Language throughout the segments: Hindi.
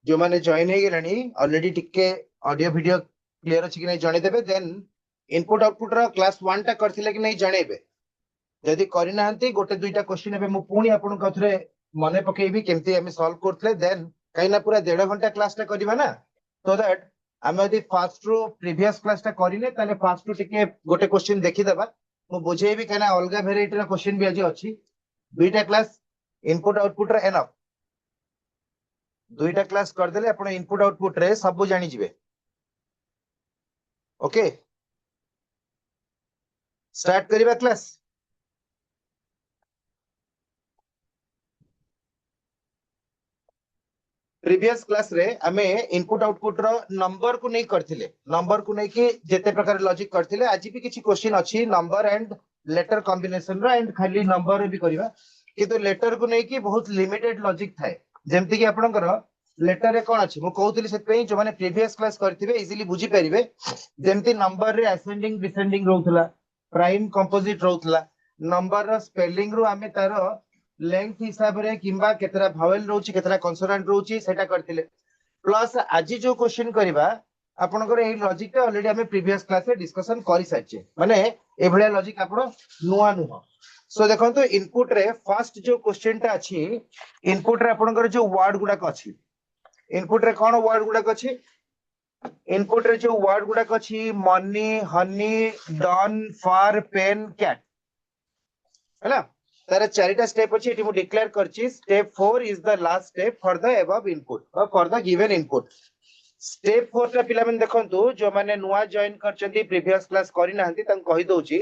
जो माने जॉइन हे गेलानी ऑलरेडी टिके ऑडियो वीडियो क्लियर अछि कि नै जणे देबे देन इनपुट आउटपुट रो क्लास 1 टा करथिले कि नै जणेबे जदि करि नाहंती गोटे दुईटा क्वेश्चन एबे मु पुनी आपन कथरे मने पकेइबी केमती हमें सॉल्व करथले देन काइना पूरा 1.5 घंटा क्लास टा करबा ना सो दैट आमे यदि फास्ट रो प्रीवियस क्लास टा करिने ताले फास्ट रो टिके गोटे क्वेश्चन देखि देबा मु बुझेइबी काइना अलगा वेराइटी रो क्वेश्चन भी आज अछि दुईटा क्लास इनपुट आउटपुट रो एनफ दुईटा क्लास कर देले आपण इनपुट आउटपुट रे सब जानि जिवे ओके स्टार्ट करिबा क्लास प्रीवियस क्लास रे आमे इनपुट आउटपुट रो नंबर को नै करथिले नंबर को नै कि जेते प्रकार लॉजिक करथिले आज भी किछि क्वेश्चन अछि नंबर एंड लेटर कॉम्बिनेशन रो एंड खाली नंबर भी करबा किंतु लेटर को नै कि बहुत लिमिटेड लॉजिक थाए जेमति कि आपनकर लेटर रे कोन अछि मु कहउतली सेत पे जो माने प्रीवियस क्लास करथिबे इजीली बुझी परिबे जेमति नंबर रे असेंडिंग डिसेंडिंग रहउतला प्राइम कंपोजिट रहउतला नंबर रो स्पेलिंग रो आमे तारो लेंथ हिसाब रे किंबा केतरा भावेल रहउची केतरा कॉन्सोनेंट रहउची सेटा करथिले प्लस आज जो क्वेश्चन करबा आपनकर एही लॉजिक टा ऑलरेडी हमें प्रीवियस क्लास रे डिस्कशन करि साचे माने ए भलिया लॉजिक आपण नुवा नुवा सो देखंतु इनपुट रे फर्स्ट जो क्वेश्चन टा अछि इनपुट रे आपनकर जो वर्ड गुडा को अछि इनपुट रे कोन वर्ड गुडा को अछि इनपुट रे जो वर्ड गुडा को अछि money honey done far pen cat हैला तार चारिटा स्टेप अछि एटी मु डिक्लेयर करछि step 4 is the last step for the above input और for the given input step 4 टा पिला मन देखंतु जो माने नुवा जॉइन करचंती प्रीवियस क्लास करि नाहंती तन कहि दोछि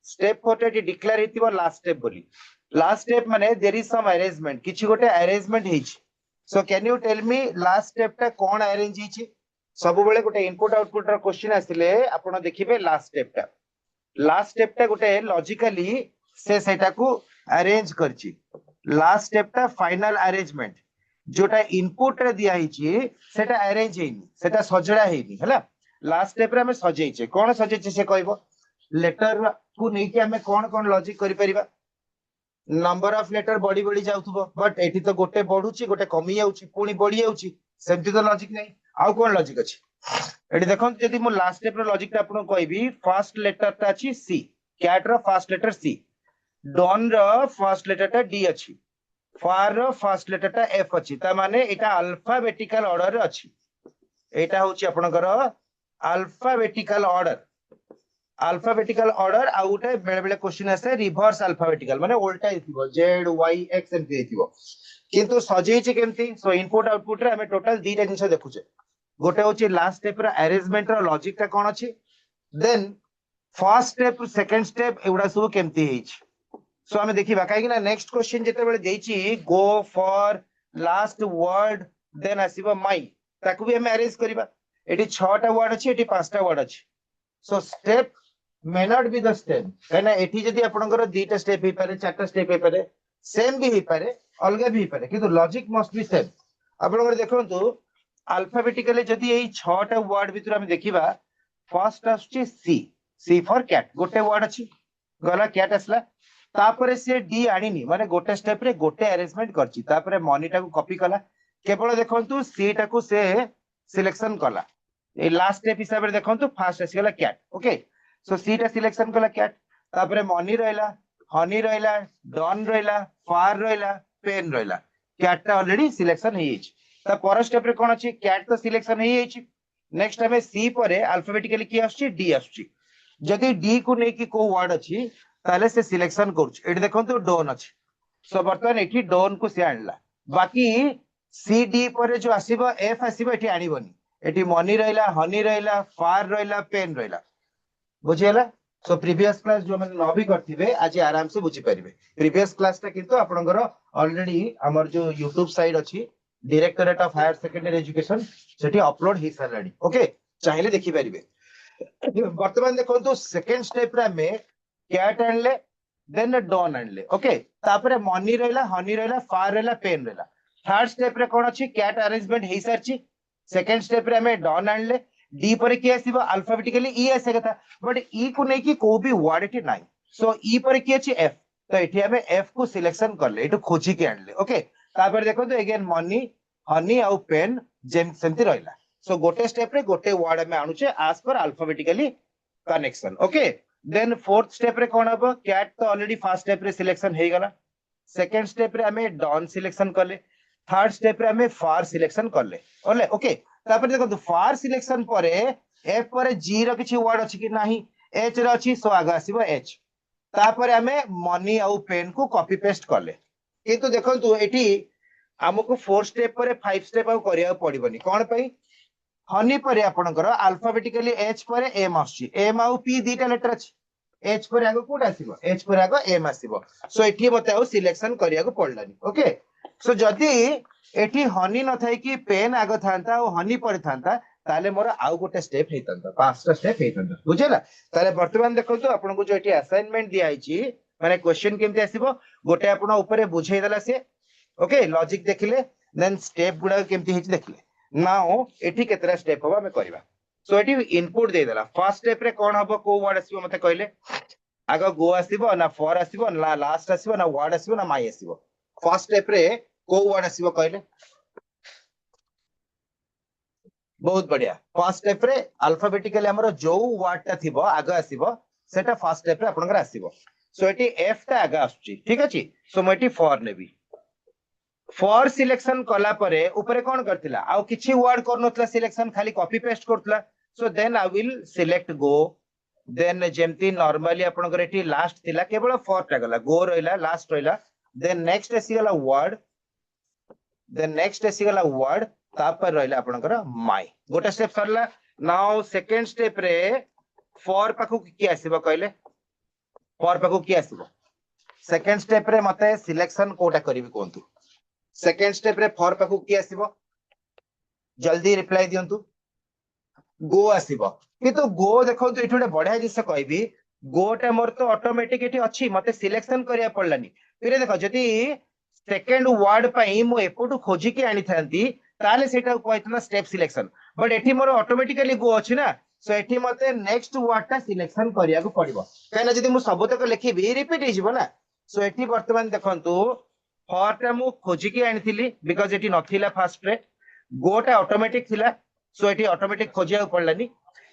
स्टेप 4 टा डिक्लेयर हेतिबो लास्ट स्टेप बोली लास्ट स्टेप माने देयर इज सम अरेंजमेंट किछि गोटे अरेंजमेंट हेछि so can you tell me last step टा कोन अरेंज हेछि सब बेले गोटे इनपुट आउटपुट रा क्वेश्चन आसिले आपण देखिबे लास्ट स्टेप टा गोटे लॉजिकली से सेटा को अरेंज करछि लास्ट स्टेप टा फाइनल अरेंजमेंट जोटा इनपुट रे दिया हिची सेटा अरेंज हेनी सेटा सजड़ा हेनी हला लास्ट स्टेप रे हमें सजेइछे कोन सजेइछे से कहबो लेटर को नै कि हमें कोन लॉजिक करि परिबा नंबर ऑफ लेटर बड़ी बड़ी जाउथबो बट एठी तो गोटे बढ़ुची गोटे कमी जाउची पुनी बढ़ी जाउची सेमति तो लॉजिक नै आउ कोन लॉजिक अछि एठी देखन जदि मु लास्ट स्टेप रो लॉजिक ता आपन कहबी फर्स्ट लेटर ता अछि सी कैट रो फर्स्ट लेटर सी डॉन रो फर्स्ट लेटर ता डी अछि फार रो फर्स्ट लेटर ता एफ अछि ता माने एटा अल्फाबेटिकल ऑर्डर रे अछि एटा होची आपनकर अल्फाबेटिकल ऑर्डर आउटे बेले बेले क्वेश्चन आसे रिवर्स अल्फाबेटिकल माने उल्टा हिथिबो जेड वाई एक्स एमपी हिथिबो किंतु सजेइछि केमती सो इनपुट आउटपुट रे हमें टोटल दीटा जिंस देखुचे गोटे होची लास्ट स्टेप रे अरेंजमेंट रो लॉजिक ता कोन अछि then first step second step एउडा सब केमती हेछि सो हमें देखिबा काहे कि ना नेक्स्ट क्वेश्चन जेते बेले देछि go for last word then आसीबो माई ताकू भी हमें अरेंज करिबा एटी 6 टा वर्ड अछि एटी 5 टा वर्ड अछि so step may not be the same कहना एठी जदी आपनकर दीटा स्टेप हे पारे चारटा स्टेप हे पारे सेम भी हे पारे अलगा भी हे पारे किंतु लॉजिक मस्ट बी सेम आपनकर देखंतु अल्फाबेटिकली जदी एई 6 टा वर्ड भितर हम देखिबा फर्स्ट आछी सी फॉर कैट गोटे वर्ड अछि गला कैट असला तापरे से डी आनिनी माने गोटे स्टेप रे गोटे अरेंजमेंट करछि तापरे मनी टा को कॉपी कला केवल देखंतु सी टा को से सिलेक्शन कला ए लास्ट स्टेप हिसाब रे देखंतु फर्स्ट आसीगला कैट ओके सो सी टा सिलेक्शन कला कैट तापरे मनी रहला हनी रहला डन रहला फार रहला पेन रहला कैट टा ऑलरेडी सिलेक्शन हे हिच ता पर स्टेप रे कोन अछि कैट तो सिलेक्शन हे हिच नेक्स्ट हमें सी परे अल्फाबेटिकली की आछी डी आछी जदी डी को नै कि को वर्ड अछि ताले से सिलेक्शन करछ एठी देखंतु डोन अछि सो बर्तन एठी डोन को से आनला बाकी सी डी परे जो आसीबो एफ आसीबो एठी आनिबोनी एठी मनी रहला हनी रहला फार रहला पेन रहला बुझियला सो प्रीवियस क्लास जो माने न भी करथिबे आज आराम से बुझी परिबे प्रीवियस क्लास ता किंतु आपनकर ऑलरेडी हमर जो YouTube साइट अछि directorate of higher secondary education सेठी अपलोड हे सालाडी ओके चाहिले देखि परिबे वर्तमान देखंतु सेकंड स्टेप रे में कैट आनले देन डॉन आनले ओके तापरे मनी रहला हनी रहला फार रहला पेन रहला थर्ड स्टेप रे कोन अछि कैट अरेंजमेंट हे सरछि सेकंड स्टेप रे हमें डॉन आनले डी पर की आसीबो अल्फाबेटिकली ई आसे कथा बट ई को नै कि को भी वर्ड एठी नाही सो ई पर की अछि एफ तो एठी हमें एफ को सिलेक्शन करले एटू खोजी के आनले ओके तापर देखो तो अगेन मनी हनी आउ पेन सेमती रहिला सो गोटे स्टेप रे गोटे वर्ड आमे आनुचे as per alphabetically connection okay then fourth step रे कोन हबो कैट तो ऑलरेडी फर्स्ट स्टेप रे सिलेक्शन हे गला सेकंड स्टेप रे आमे डॉन सिलेक्शन करले थर्ड स्टेप रे आमे फार सिलेक्शन करले ओले ओके तापर देखो फार सिलेक्शन परे एफ परे जी रो किछि वर्ड अछि कि नाही एच रे अछि सो आगा आसीबो एच तापर आमे मनी आउ पेन को कॉपी पेस्ट करले किंतु देखंतु एठी हमको 4 स्टेप पर 5 स्टेप आउ करिया पड़िबनी कोन पई हनी पर आपनकर अल्फाबेटिकली एच पर एम आछि एम आउ पी दीटा लेटर अछि एच पर आगो कोड आसीबो एच पर आगो एम आसीबो सो एठी मते आउ सिलेक्शन करिया को पड़लानी ओके सो जदी एठी हनी न थाई कि पेन आगो थांता और हनी पर थांता ताले मोर आउ गोटे स्टेप हेतंता पांचटा स्टेप हेतंता बुझेला ताले वर्तमान देखंतु आपन को जो एठी असाइनमेंट दिया आइची माने क्वेश्चन केमति आसीबो गोटे आपन ऊपर बुझेई देला से ओके लॉजिक देखिले देन स्टेप गुडा केमति हेची देखिले नाउ एठी केतरा स्टेप होबा हमें करबा सो एठी इनपुट दे देला फर्स्ट स्टेप रे कोन हबो को वर्ड आसीबो मते कहले आगो गो आसीबो ना फॉर आसीबो ना लास्ट आसीबो ना वर्ड आसीबो ना माई आसीबो फर्स्ट स्टेप रे को वर्ड आसीबो कहले बहुत बढ़िया फर्स्ट स्टेप रे अल्फाबेटिकली हमर जो वर्ड ता थिबो आगो आसीबो सेटा फर्स्ट स्टेप रे आपनकर आसीबो सो एठी एफ ता आगा आछी ठीक अछि सो म एठी फॉर नेबी फॉर सिलेक्शन कला परे ऊपर कोन करथिला आ किछि वर्ड करनथला सिलेक्शन खाली कॉपी पेस्ट करथला so then I will select go then जेमती नॉर्मली आपनकर एठी लास्ट थिला केवल फॉर टा गला गो रहिला लास्ट रहिला देन नेक्स्ट एसी गला वर्ड देन नेक्स्ट एसी गला वर्ड तापर रहिला आपनकर माय गोटे स्टेप सरला नाउ सेकंड स्टेप रे फॉर पाखु की आसीबो कहले फॉर पाखु की आसीबो सेकंड स्टेप रे मते सिलेक्शन कोटा करबी कोंतु सेकंड स्टेप रे फॉर पाखु की आसीबो जल्दी रिप्लाई दियंतु गो आसीबो किंतु गो देखो तो एठुडे बढ़िया जिस कहबी गोटा मोर तो ऑटोमेटिक एठी अछि मते सिलेक्शन करिया पड़लानी फिर देखो जदी सेकंड वर्ड पई मु एपटू खोजी के आनी थांती ताले सेटा कहतना स्टेप सिलेक्शन बट एठी मोर ऑटोमेटिकली गो अछि ना सो एठी मते नेक्स्ट वर्ड ता सिलेक्शन करिया को पड़िबो काना जदी मु सब तक लिखिबी रिपीट हे जिवो ना सो एठी वर्तमान देखंतु फॉर टा मु खोजी के आनी थिली बिकॉज़ एठी नथिला फर्स्ट रे गो टा ऑटोमेटिक थिला सो एठी ऑटोमेटिक खोजिया पड़लानी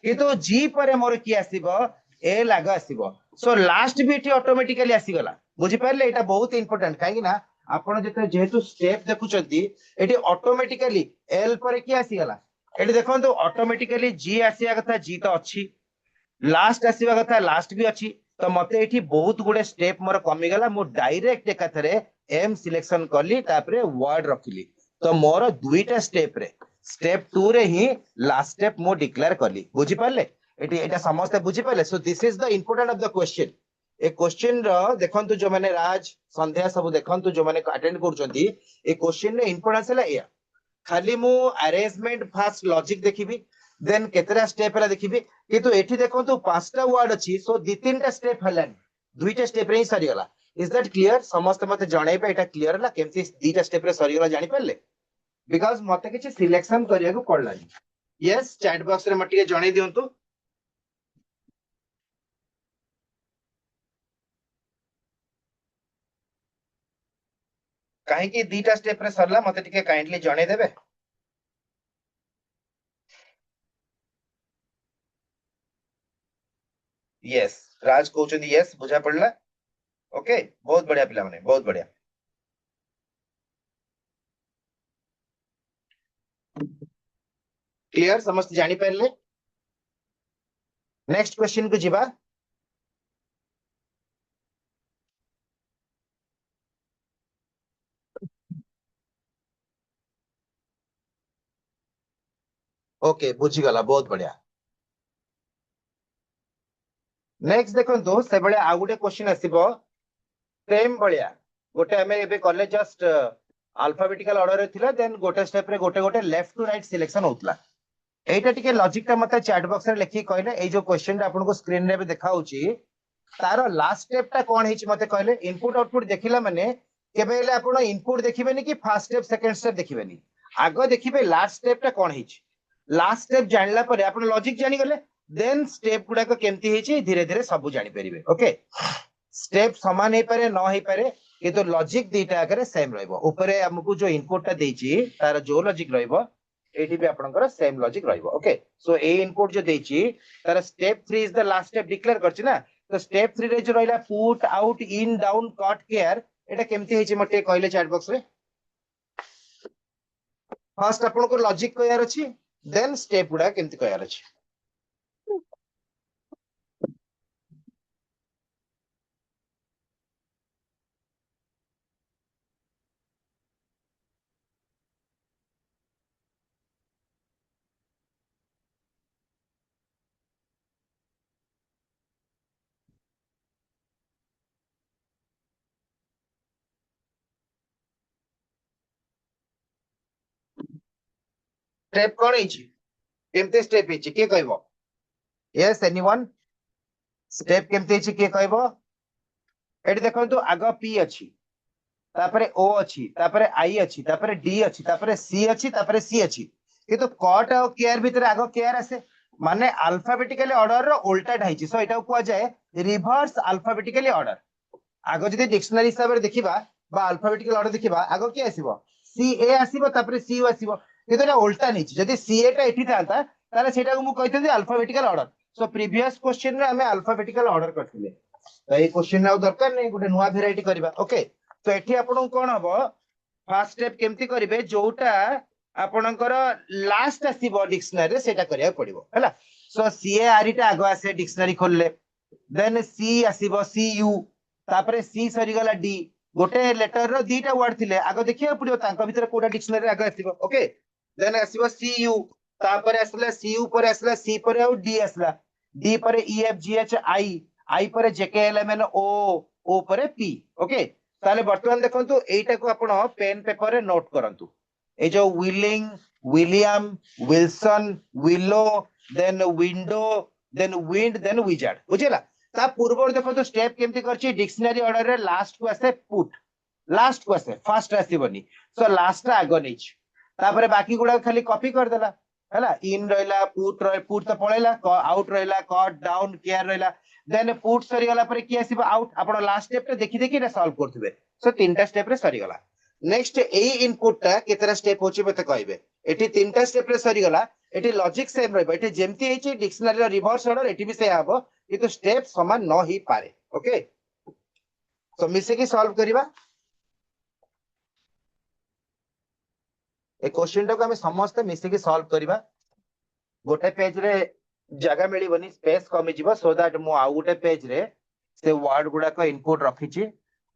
किंतु जी पर मोर की आसीबो ए लाग आसीबो सो लास्ट भी एठी ऑटोमेटिकली आसी गला बुझी पारले एटा बहुत इंपोर्टेंट काहे कि ना आपण जते जेहेतु स्टेप देखुचंती एठी ऑटोमेटिकली एल पर की आसी गला एठी देखंतु ऑटोमेटिकली जी आसीया कथा जी तो अछि लास्ट आसीबा कथा लास्ट भी अछि तो मते एठी बहुत गुडे स्टेप मोर कमी गला मु डायरेक्ट एकाथरे एम सिलेक्शन करली तापरे वर्ड रखिली तो मोर दुईटा स्टेप रे स्टेप 2 रे ही लास्ट स्टेप मो डिक्लेयर करली बुझी पारले एटी एटा समस्त बुझी पारले so this is the important of the question ए क्वेश्चन रो देखंतु जो माने राज संध्या सब देखंतु जो माने अटेंड करचंती ए क्वेश्चन रे इंपोर्टेंस हला या खाली मु अरेंजमेंट फास्ट लॉजिक देखिबी देन केतरा स्टेप हला देखिबी किंतु एठी देखंतु पांचटा वर्ड अछि सो दी तीनटा स्टेप हलानी दुईटा स्टेप रे ही सरी गला इज दैट क्लियर समस्त मते जणाइबे एटा क्लियर हला केमती दीटा स्टेप रे सरी गला जानि पारले बिकॉज़ मते किछि सिलेक्शन करिया को पड़लानी यस चैट बॉक्स रे मटिके जणाइ दियंतु काहे कि दीटा स्टेप रे सरला मते टिके काइंडली जणाइ देबे यस राज कहउछंदी यस बुझा पड़ला ओके बहुत बढ़िया पिला माने बहुत बढ़िया क्लियर समस्त जानि पारले नेक्स्ट क्वेश्चन को जिबा ओके बुझी गला बहुत बढ़िया नेक्स्ट देखंतु से बळे आ गुटे क्वेश्चन आसीबो सेम बढ़िया गोटे हमें एबे कॉलेज जस्ट अल्फाबेटिकल ऑर्डर रे थिला देन गोटे स्टेप रे गोटे गोटे लेफ्ट टू राइट सिलेक्शन होतला एटा टिके लॉजिक ता मते चैट बॉक्स रे लिखि कहले ए जो क्वेश्चन आपन को स्क्रीन रे भी देखाउची तारो लास्ट स्टेप ता कोन हिच मते कहले इनपुट आउटपुट देखिला माने केबे ले आपन इनपुट देखिबेनी कि फर्स्ट स्टेप सेकंड स्टेप देखिबेनी आगो देखिबे लास्ट स्टेप ता कोन हिच लास्ट स्टेप जानला पर आपन लॉजिक जानि गले देन स्टेप गुडा को केमती हिची धीरे धीरे सब जानि परिबे ओके स्टेप समान हे पारे न हे पारे किंतु लॉजिक दीटा आगे सेम रहइबो ऊपरे हमकु जो इनपुट ता देची तार जो लॉजिक रहइबो एठी भी आपनकर सेम लॉजिक रहइबो ओके सो ए इनपुट जो देछि तार step 3 is the last step declare करछि ना तो स्टेप 3 रे जो रहला put out in down cut care एटा केमति हेछि मते कहले चैट बॉक्स रे फर्स्ट आपनको लॉजिक कहयार अछि देन स्टेप गुडा केमति कहयार अछि स्टेप कोन हेछि केमते स्टेप हेछि के कहबो यस एनीवन स्टेप केमते हेछि के कहबो एठी देखंतु आग पी अछि तापरे ओ अछि तापरे आई अछि तापरे डी अछि तापरे सी अछि तापरे सी अछि किंतु कट और केयर भीतर आग केयर आसे माने अल्फाबेटिकली ऑर्डर रो उल्टा ढाइछि सो एटा को जाय रिवर्स अल्फाबेटिकली ऑर्डर आग जदि डिक्शनरी हिसाब रे देखिबा बा अल्फाबेटिकल ऑर्डर देखिबा आग के आसीबो सी ए आसीबो तापरे सी ओ आसीबो किंतु एटा उल्टा नहिछि जदि सी ए टा एठी थांता ताले सेटा को मु कहिथि alphabetical order so previous question रे हमें अल्फाबेटिकल ऑर्डर करथिले तो ए क्वेश्चन आउ दरकार नै गुटे नुवा वेराइटी करबा ओके तो एठी आपन कोन हबो फर्स्ट स्टेप केमती करिवे जोटा आपनकर लास्ट आसीबो डिक्शनरी रे सेटा करिया पड़िबो हैला सो सी ए आर टा आगो आसे डिक्शनरी खोलले देन सी आसीबो सी यू तापरे सी सरी गला डी गोटे लेटर रो दीटा वर्ड थिले आगो देखिया पड़िबो तांका भीतर कोडा डिक्शनरी रे आगो आसीबो ओके देन आसीबो सी यू तापरे आसला सी यू पर आसला सी पर आउ डी आसला डी पर E F G H I पर जे के एल एम एन ओ पर पी ओके ताले वर्तमान देखंतु एटा को आपण पेन पेपर रे नोट करंतु ए जो willing William Wilson willow then window then wind then wizard बुझिला ता पूर्व देखो स्टेप केमती करछि डिक्शनरी ऑर्डर रे लास्ट को आसे पुट लास्ट को आसे फर्स्ट आसीबनी सो लास्ट आगो नैछ तापरे बाकी गुडा खाली कॉपी कर देला हैला इन रहला पुट तो पळेला आउट रहला कट डाउन केयर रहला देन पुट सरी गला पर की आसीबो आउट आपण लास्ट स्टेप रे देखि देखि ना सॉल्व करथबे सो तीनटा स्टेप रे सरी गला नेक्स्ट ए इनपुट ता केतरा स्टेप होची मते कहबे एठी तीनटा स्टेप रे सरी गला एठी लॉजिक सेम रहबो एठी जेमती हेची डिक्शनरी रो रिवर्स ऑर्डर एठी भी से आबो किंतु स्टेप समान न ही पारे ओके सो मिसे की सॉल्व करिबा ए क्वेश्चन टाको हमें समस्त मिसे की सॉल्व करिबा गोटे पेज रे जगह मिली बनी स्पेस कमी जीवो सो दैट मु आउ गोटे पेज रे से वर्ड गुडा को इनपुट रखिची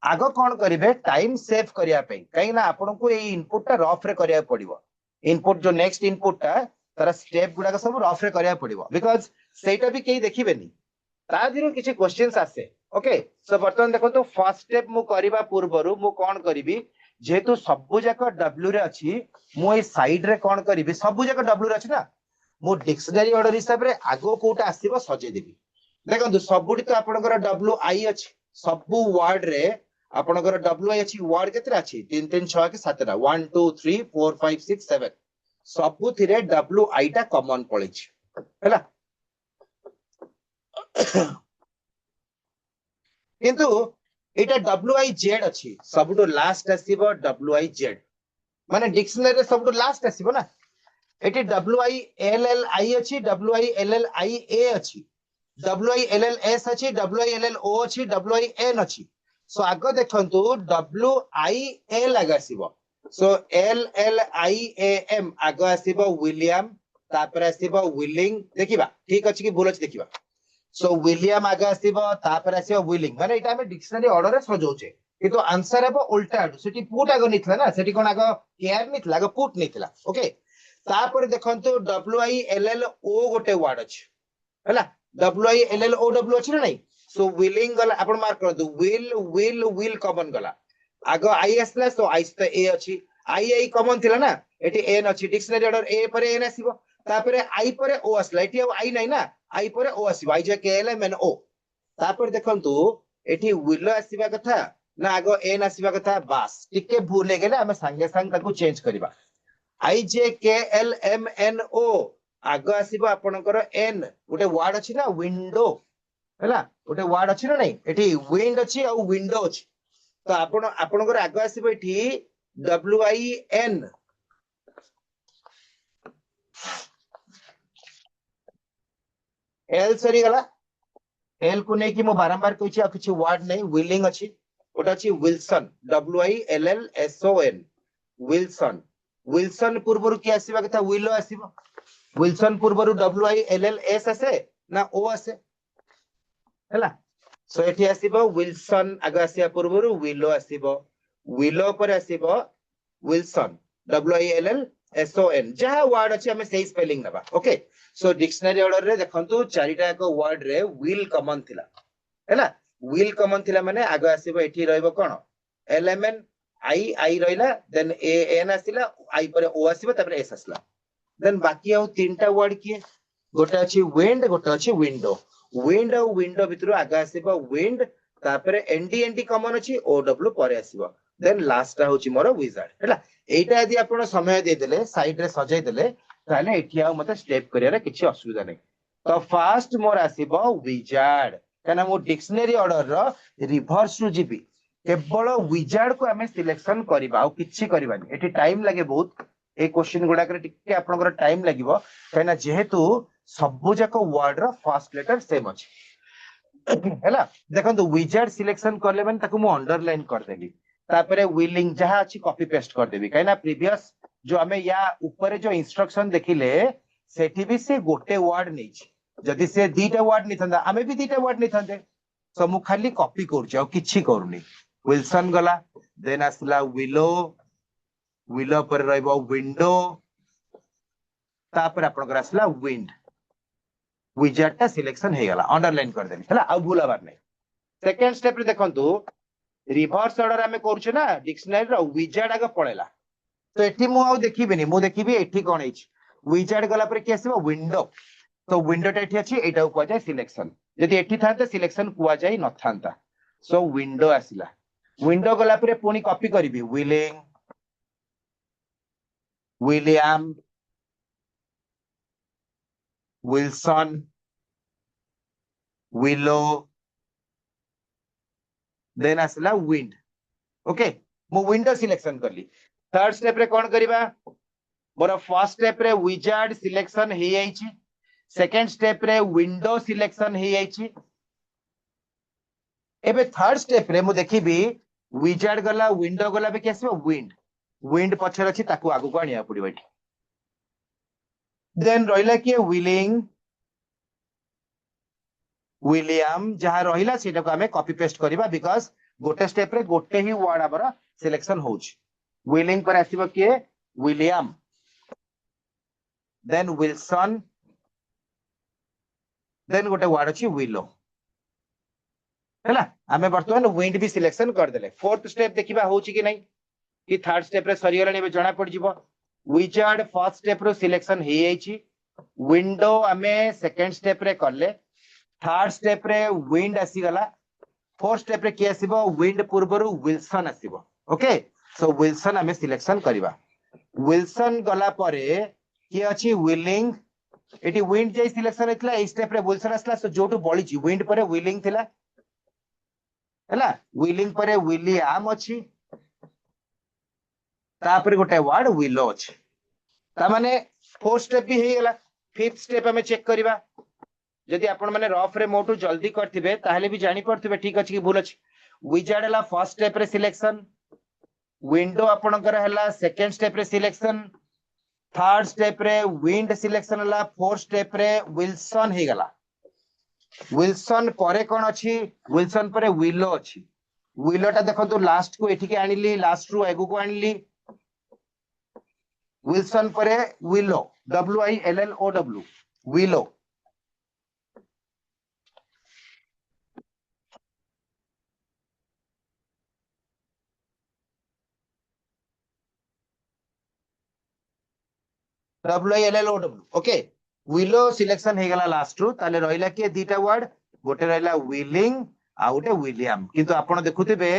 आगो कोन करिवे टाइम सेव करिया पे काई ना आपन को ए इनपुट ता रफ रे करिया पड़िबो इनपुट जो नेक्स्ट इनपुट ता तारा स्टेप गुडा सब रफ रे करिया पड़िबो बिकॉज़ सेटा भी केही देखिबेनी ता दिरो किछि क्वेश्चंस आसे ओके सो बर्तमान देखो तो फर्स्ट स्टेप मु करिबा पूर्वरु मु कोन करिवि जेतु सबु जाक डब्ल्यू रे अछि मु ए साइड रे कोन करिवि सबु जाक डब्ल्यू रे अछि ना मु डिक्शनरी ऑर्डर हिसाब रे आगो कोटा आसीबो सजे देबी देखो सबुडी तो आपनकर डब्ल्यू आई अछि सबु वर्ड रे आपनकर डब्ल्यू आई अछि वर्ड केतरा अछि 3 3 6 के 7 टा 1 2 3 4 5 6 7 सबु थिरे डब्ल्यू आई टा कॉमन पळिछि हैला किंतु एटा डब्ल्यू आई जेड अछि सबुटो लास्ट आसीबो डब्ल्यू आई जेड माने डिक्शनरी रे सबुटो लास्ट आसीबो ना एटी W I L L I अछि W I L L I A अछि W I L L S अछि W I L L O अछि डब्ल्यू आई एन अछि सो आगो देखंतु डब्ल्यू आई एल आगो आसीबो so L L I A M आगो आसीबो विलियम तापर आसीबो विलिंग देखिबा ठीक अछि कि भूल अछि देखिबा सो विलियम आगो आसीबो तापर आसीबो विलिंग माने एटा हम डिक्शनरी ऑर्डर रे सजौचे किंतु आंसर हेबो उल्टा आडू सेठी पुट आगो निथला ना सेठी कोन आगो केयर निथला आगो पुट निथला ओके तापर देखंतु W I L L O गोटे वर्ड अछि हैला W I L L O W अछि ना नै सो विलिंग गला आपण मार्क कर दो विल कॉमन गला आगो आई असला सो आई त ए अछि आई कॉमन थिला ना एटी एन अछि डिक्शनरी ऑर्डर ए पर एन आसीबो तापर आई पर ओ असला एटी आई नै ना आई पर ओ आसीबो आई जे के एल एम एन ओ तापर देखंतु एटी विल आसीबा कथा ना आगो एन आसीबा कथा बास टिके भूल गेले हम संगे संग ताको चेंज करिबा आई जे के एल एम एन ओ आगो आसीबो आपनकर एन गोटे वर्ड अछि ना विंडो हैला गोटे वर्ड अछि ना नै एठी विंड अछि आ विंडो अछि तो आपनकर आगो आसीबो एठी डब्ल्यू आई एन एल सरी गला एल को नहीं कि मो बारंबार कहछि आ किछि वर्ड नहीं विलिंग अछि ओटा अछि विल्सन WILLSON विल्सन विल्सन पूर्वरु की आसीबा कथा विलो आसीबो विल्सन पूर्वरु WILLS आसे ना ओ आसे हैला सो एठी आसीबो विल्सन आगे आसिया पूर्वरु विलो आसीबो विलो पर आसीबो विल्सन WILLSON जहा वर्ड अछि हमें सही स्पेलिंग नबा ओके सो डिक्शनरी ऑर्डर रे देखंतु चारिटा एक वर्ड रे विल कॉमन थिला हैला विल कॉमन थिला माने आगे आसीबो एठी रहइबो कोन LMN आई रहिला देन AN आसिला आई पर ओ आसीबो तापर एस आसला देन बाकी आउ तीनटा वर्ड किए गोटे अछि विंड गोटे अछि विंडो विंड और विंडो भितरु आगे आसीबो विंड तापर ND कॉमन अछि OW पर आसीबो देन लास्ट होची मोर विजार्ड हैला एटा यदि आपण समय दे देले साइड रे सजाई देले ताले एठी आ मते स्टेप करिया रे किछि असुविधा नै तो फास्ट मोर आसीबो विजार्ड काना मो डिक्शनरी ऑर्डर रो रिवर्स रु जीबी केवल विजार्ड को हमें सिलेक्शन करबा आ किछि करबानी एठी टाइम लागे बहुत ए क्वेश्चन गुडा करे टिके आपनकर टाइम लागिवो काना जेहेतु सबु जाक वर्ड रो फर्स्ट लेटर सेम अछि हैला देखंतु विजार्ड सिलेक्शन करले माने ताको मु अंडरलाइन कर देबी तापरे विलिंग जहा अछि कॉपी पेस्ट कर देबी काना प्रीवियस जो हमें या ऊपर जो इंस्ट्रक्शन देखिले सेठी भी से गोटे वर्ड नै छी जदि से दीटा वर्ड नै थंदा हमें भी दीटा वर्ड नै थंदे सो मु खाली कॉपी करछ आ किछि करूनी विल्सन गला देन आसला विलो विलो पर रहइबो विंडो तापर आपनकर आसला विंड विजार्ड ता सिलेक्शन हे गला अंडरलाइन कर देनी हला आ भूलाबार नै सेकंड स्टेप रे देखंतु रिवर्स ऑर्डर हमें करछ ना डिक्शनरी रो विजार्ड आगे पळेला तो एठी मु आ देखिबेनी मु देखिबी एठी कोन हिच विजार्ड गला पर के आसीबो विंडो तो विंडो टा एठी अछि एटा को जाय सिलेक्शन यदि एठी थाते सिलेक्शन कुआ जाय न थांता सो विंडो आसिला विंडो गला पर पुनी कॉपी करबी willing William Wilson willow then आसला विंड ओके मु विंडो सिलेक्शन करली थर्ड स्टेप रे कोन करिबा मोर फर्स्ट स्टेप रे विजार्ड सिलेक्शन हे आइछि सेकंड स्टेप रे विंडो सिलेक्शन हे आइछि एबे थर्ड स्टेप रे मु देखिबी विजार्ड गला विंडो गला बे केसबो विंड विंड पछर अछि ताकू आगु को आनिया पड़िबो एठी देन रहिला कि विलिंग विलियम जहां रहिला सेटा को हमें कॉपी पेस्ट करिबा बिकॉज़ गोटे स्टेप रे गोटे ही वर्ड आबर सिलेक्शन होउछ विलिंग पर आसीबो के विलियम देन विल्सन देन गोटे वर्ड अछि विलो हैला हमें वर्तमान विंड भी सिलेक्शन कर देले फोर्थ स्टेप देखिबा होउछ कि नै कि थर्ड स्टेप रे सरी गला नै जणा पड़ जिवो विजार्ड फर्स्ट स्टेप रो सिलेक्शन हे आइछि विंडो हमें सेकंड स्टेप रे करले थर्ड स्टेप रे विंड आसी गला फोर्थ स्टेप रे के आसीबो विंड पूर्वरु विल्सन आसीबो ओके सो विल्सन हमें सिलेक्शन करिबा विल्सन गला परे के अछि विलिंग एटी विंड जे सिलेक्शन हेतला ए स्टेप रे विल्सन आसला सो जोटु बळी छि विंड परे विलिंग थिला हैला विलिंग परे विलियम अछि तापर गोटे वर्ड विलो अछि ता माने फोर्थ स्टेप भी हे गेला फिफ्थ स्टेप हमें चेक करिबा जदि आपण माने रफ रे मोटू जल्दी करथिबे ताहले भी जानि पड़थिबे ठीक अछि कि भूल अछि विजार्ड हला फर्स्ट स्टेप रे सिलेक्शन विंडो आपणकर हला सेकंड स्टेप रे सिलेक्शन थर्ड स्टेप रे विंड सिलेक्शन हला फोर्थ स्टेप रे विल्सन हे गला विल्सन परे कोन अछि विल्सन परे विलो अछि विलो टा देखंतु लास्ट को एठी के आनिली लास्ट रु एगु को आनिली विल्सन परे willow WILLOW willow WILLOW okay willow selection हे गला लास्ट रु ताले रहिला के दीटा वर्ड गोटे रहिला विलिंग आ गोटे विलियम किंतु आपण देखुथिबे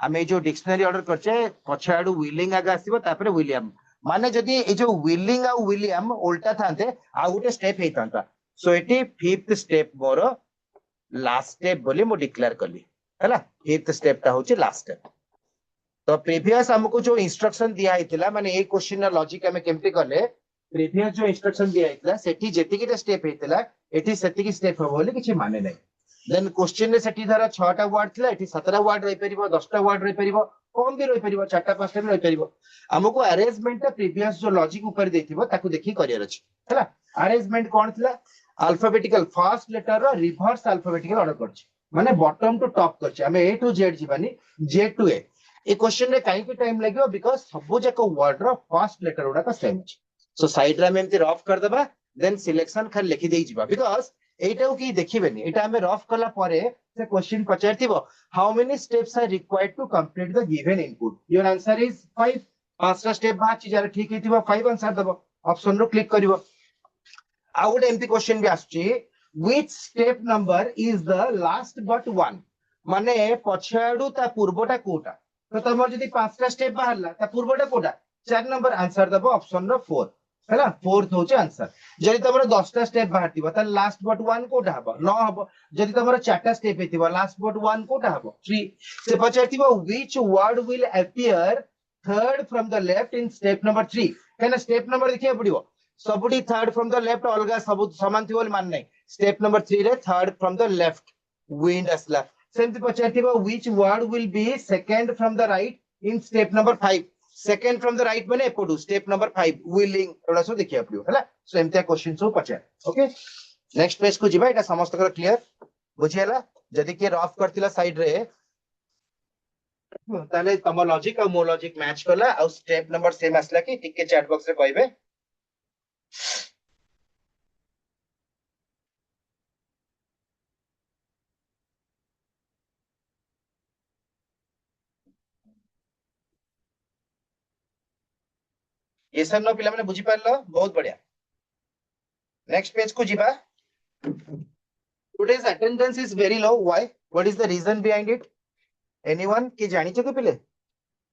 आमे जो डिक्शनरी ऑर्डर करछे पछाडू विलिंग आगे आसीबो तापर विलियम माने जदि ए जो विलिंग आ विलियम उल्टा थांते आ गोटे स्टेप हे थांता सो eighty fifth step more last step बोली मु डिक्लेयर करली हैला फिफ्थ स्टेप ता होची लास्ट स्टेप तो प्रीवियस हमको जो इंस्ट्रक्शन दिया हितला माने ए क्वेश्चन लॉजिक हमें केमती करले प्रीवियस जो इंस्ट्रक्शन दिया हैतला सेठी जेतिकिटा स्टेप हैतला एठी सेतिकी स्टेप हो बोली किछि माने नै देन क्वेश्चन रे सेठी धर 6 टा वर्ड थिला एठी 17 वर्ड रहि परिबो 10 टा वर्ड रहि परिबो कम भी रहि परिबो 4 टा 5 टा भी रहि परिबो हमको अरेंजमेंट प्रीवियस जो लॉजिक ऊपर देथिबो ताकू देखि करियर अछि हैला अरेंजमेंट कोन थिला अल्फाबेटिकल फर्स्ट लेटर रो रिवर्स अल्फाबेटिकल ऑर्डर करछि माने बॉटम टू टॉप करछि हमें ए टू जेड जीवानी जेड टू ए ए क्वेश्चन रे काहे की टाइम लागियो बिकॉज़ सब जाको वर्ड रो फर्स्ट लेटर उडा का सेम अछि सो साइड रे हम एमती रफ कर देबा देन सिलेक्शन खाली लिखि देई जिबा बिकॉज़ एटाও की देखिबेनी एटा हमें रफ कला परे से क्वेश्चन पचारथिबो how many steps are required to complete the given input your answer is 5 पांचटा स्टेप बाची जारे ठीक हेतिबो 5 आंसर दबो ऑप्शन रो क्लिक करिवो आउ गोटे एमती क्वेश्चन भी आछी which step number is the last but one माने पछाडू ता पूर्वटा कोटा तो तमर जदी पांचटा स्टेप बाहरला ता पूर्वटा कोटा 4 नंबर आंसर दबो ऑप्शन रो 4 हैला फोर्थ होचे आंसर जदी तमर 10टा स्टेप बाहरतिबो ता लास्ट बट वन कोटा हबो न हबो जदी तमर 4टा स्टेप हेतिबो लास्ट बट वन कोटा हबो 3 से पछारतिबो which word will appear third from the left in step number 3 कहना स्टेप नंबर देखिया पड़िबो सबुठी थर्ड फ्रॉम द लेफ्ट अलगा सब समान थी बोली मान नहीं स्टेप नंबर 3 रे third from the left wind असला सेमति पछारतिबो which word will be second from the right in step number 5 second from the right माने एपडू स्टेप नंबर 5 विलिंग एडा सो देखिया पड़ियो हला सो एमतिया क्वेश्चन सो पछार ओके नेक्स्ट पेज को जिबा एटा समस्त कर क्लियर बुझियला जदी के रफ करतिला साइड रे ताले तम लॉजिक और मो लॉजिक मैच करला और स्टेप नंबर सेम आसला कि टिके चैट बॉक्स रे कहबे ये सब नो पिला माने बुझी पारलो बहुत बढ़िया नेक्स्ट पेज को जिबा today's attendance is very low why what is the reason behind it anyone ki jani che ke pile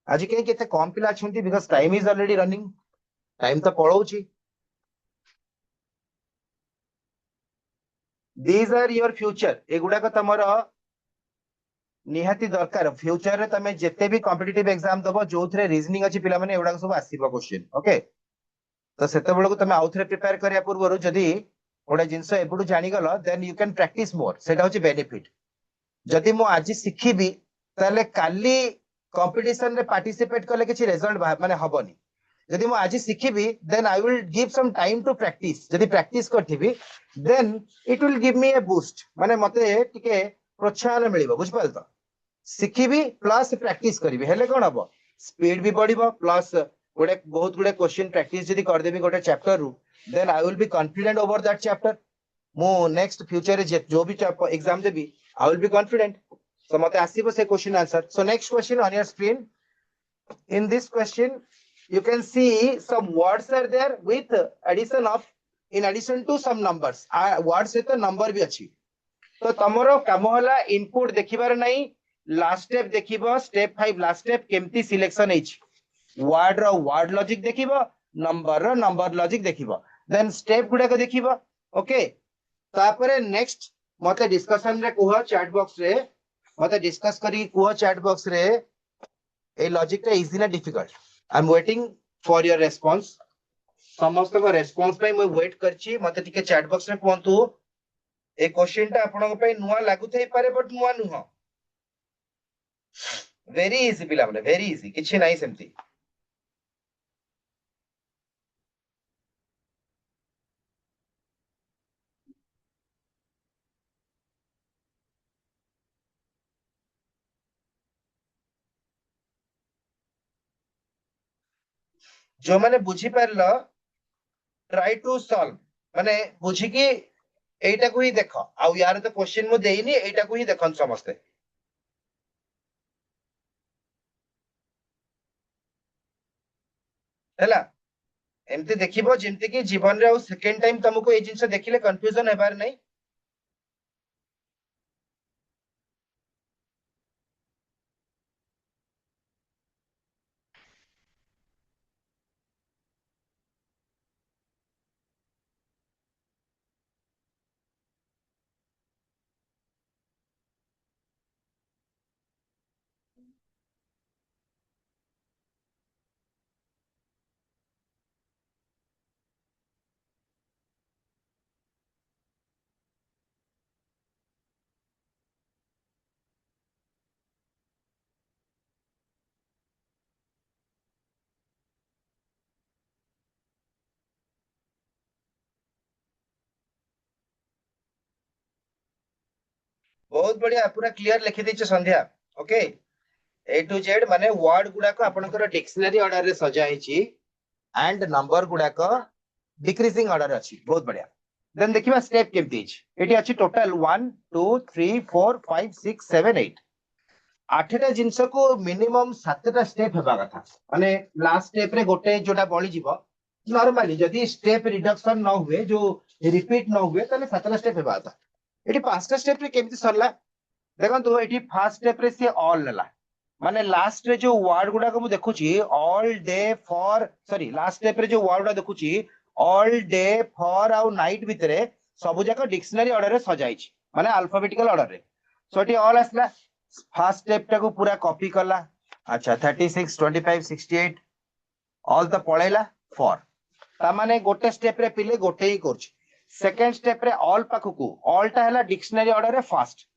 आज कहीं केते कम पिला अछंती because time is already running time तो पळौची दीज आर योर फ्यूचर एगुडा को तमरो निहाती दरकार फ्यूचर रे तमे जेते भी कॉम्पिटिटिव एग्जाम दबो जोथरे रीजनिंग अछि पिला माने एगुडा सब आसीबो क्वेश्चन ओके तो सेते बेलको तमे आउथरे प्रिपेयर करिया पूर्वरु जदी ओडा जिंस एबुडु जानि गलो then you can practise more सेटा होची बेनिफिट जदी मु आज सिखिबी ताले काली कंपटीशन रे पार्टिसिपेट करले किछि रिजल्ट माने हबनी जदी मु आज सिखिबी then I will give some time to practice जदी प्रैक्टिस करथिबी then it will give me a boost माने मते टिके प्रोत्साहन मिलिबो बुझ पाल तो सिखिबी प्लस प्रैक्टिस करिबी हेले कोन हबो स्पीड भी बढ़िबो प्लस गोटे बहुत गुडे क्वेश्चन प्रैक्टिस जदी कर देबी गोटे चैप्टर रु then I will be confident over that chapter मु नेक्स्ट फ्यूचर रे जो भी एग्जाम देबी I will be confident so mate asibo se question answer so next question on your screen in this question you can see some words are there with addition of in addition to some numbers words with a number भी अच्छी तो तमरो काम होला इनपुट देखिबार नहीं लास्ट स्टेप देखिबो स्टेप 5 लास्ट स्टेप केमती सिलेक्शन हेछि वर्ड रो वर्ड लॉजिक देखिबो नंबर रो नंबर लॉजिक देखिबो देन स्टेप गुडा को देखिबो ओके तापरे नेक्स्ट मते डिस्कशन रे कोह चैट बॉक्स रे मते डिस्कस करी कोह चैट बॉक्स रे ए लॉजिक रे इजी ना difficult I am waiting for your response समस्त को रेस्पॉन्स पे मैं वेट करछि मते टिके चैट बॉक्स रे कोंतु ए क्वेश्चन टा आपन पे नुवा लागु थई पारे बट नुवा नुह वेरी इजी पिला माने वेरी इजी किछि नाही सेमती जो माने बुझी पारलो ट्राई टू सॉल्व माने बुझी की एटा को ही देखो आ यार तो क्वेश्चन मु देइनी एटा को ही देखन समस्ते हैला एमती देखिबो जेमती कि जीवन रे आ सेकंड टाइम तुमको ए जिंस देखिले कंफ्यूजन हेबार नहीं बहुत बढ़िया पूरा क्लियर लिखि दैछ संध्या ओके ए टू जेड माने वर्ड गुडा को आपनकर डिक्शनरी ऑर्डर रे सजा हिची एंड नंबर गुडा को डिक्रीजिंग ऑर्डर अछि बहुत बढ़िया देन देखिबा स्टेप केमति अछि एटी अछि टोटल 1 2 3 4 5 6 7 8 आठटा जिंस को मिनिमम 7टा स्टेप हेबा कथा माने लास्ट स्टेप रे गोटे जोटा बळी जीवो नॉर्मली जदी स्टेप रिडक्शन न हुए जो रिपीट न हुए तने 7टा स्टेप हेबा कथा एटी 5टा स्टेप रे केमति सरला देखो तो एटी फर्स्ट स्टेप रे से ऑल लेला माने लास्ट रे जो वर्ड गुडा को मु देखुची all day for sorry last step रे जो वर्ड गुडा देखुची ऑल डे फॉर आउ नाइट भितरे सब जाक डिक्शनरी ऑर्डर रे सजाइछि माने अल्फाबेटिकल ऑर्डर रे सो एटी ऑल आसला फर्स्ट स्टेप टा को पूरा कॉपी करला अच्छा 36 25 68 ऑल तो पळैला फॉर ता माने गोटे स्टेप रे पिले गोटे ही करछि सेकंड स्टेप रे ऑल पाखकू ऑल टा हैला डिक्शनरी ऑर्डर रे फर्स्ट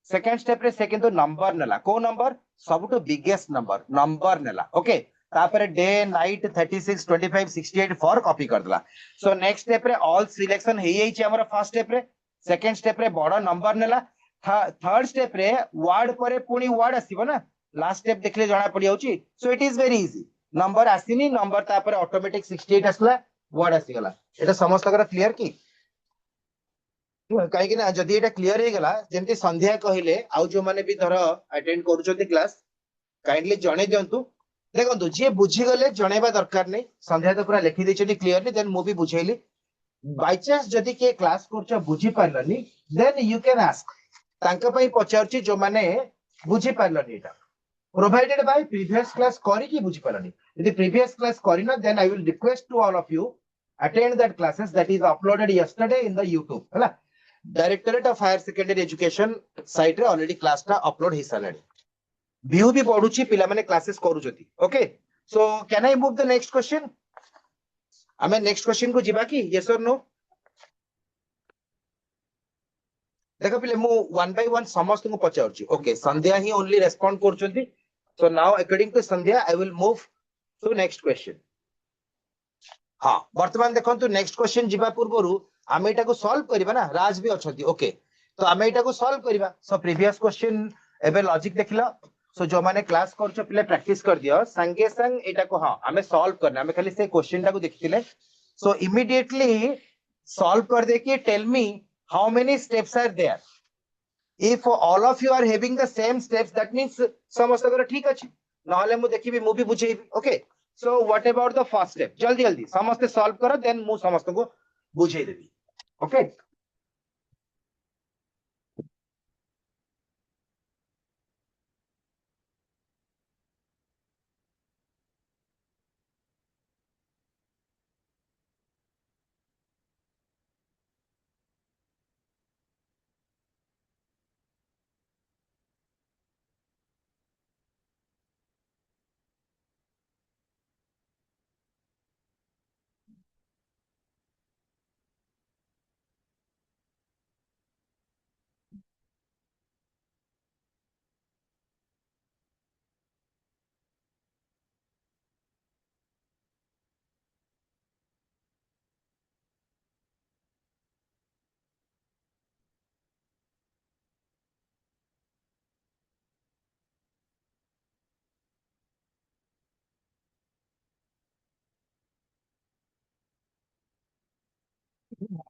सेकंड स्टेप रे से किंतु नंबर नेला को नंबर सबटू बिगेस्ट नंबर नेला ओके तापर डे नाइट 36 25 68 फॉर कॉपी कर देला सो नेक्स्ट स्टेप रे ऑल सिलेक्शन हे जाइछि हमर फर्स्ट स्टेप रे सेकंड स्टेप रे बड़ नंबर नेला थर्ड स्टेप रे वर्ड परे पुनी वर्ड आसीबो ना लास्ट स्टेप देखले जणा पड़ी जाउछि so it is very easy number आसीनी नंबर तापर ऑटोमेटिक 68 आसला वर्ड आसी गला एटा समस्त कर क्लियर की कहीं ना जदि एटा क्लियर हे गला जेंति संध्या कहिले आउ जो माने भी धर अटेंड करूछथि क्लास काइंडली जणे दियंतु देखंतु जे बुझी गले जणेबा दरकार नै संध्या तो पूरा लिखि दैछथि क्लियरली देन मु भी बुझैली बाय चांस जदि के क्लास करछ बुझी पारलनी देन यू कैन आस्क तांका पई पचारछि जो माने बुझी पारलनी एटा प्रोवाइडेड बाय प्रीवियस क्लास करी की बुझी पारलनी यदि प्रीवियस क्लास करिना then I will request to all of you attend that classes that is uploaded yesterday in the YouTube हला directorate of higher secondary education site रे ऑलरेडी क्लास टा अपलोड हे सालाडी व्यू भी पढुची पिला माने क्लासेस करूजती okay so can I move the next question हमें नेक्स्ट क्वेश्चन को जिबा की यस और नो देखो पिले मु वन बाय वन समस्त को पचाउची ओके संध्या ही ओनली रेस्पोंड करचंती so now according to Sandhya I will move to next question हाँ वर्तमान देखंतु नेक्स्ट क्वेश्चन जिबा पूर्वरु आमे एटा को सॉल्व करबा ना राज भी अछंती ओके तो आमे एटा को सॉल्व करबा सो प्रीवियस क्वेश्चन एबे लॉजिक देखिला सो जो माने क्लास करछ पिले प्रैक्टिस कर दियो संगे संग एटा को हां आमे सॉल्व करना आमे खाली से क्वेश्चन टा को देखिले सो इमीडिएटली सॉल्व कर दे कि tell me how many steps are there if all of you are having the same steps that means समस्त कर ठीक अछि नहले मु देखिबी मु भी बुझेबी okay so what about the first step जल्दी जल्दी समस्त सॉल्व करो देन मु समस्त को बुझे देबी ओके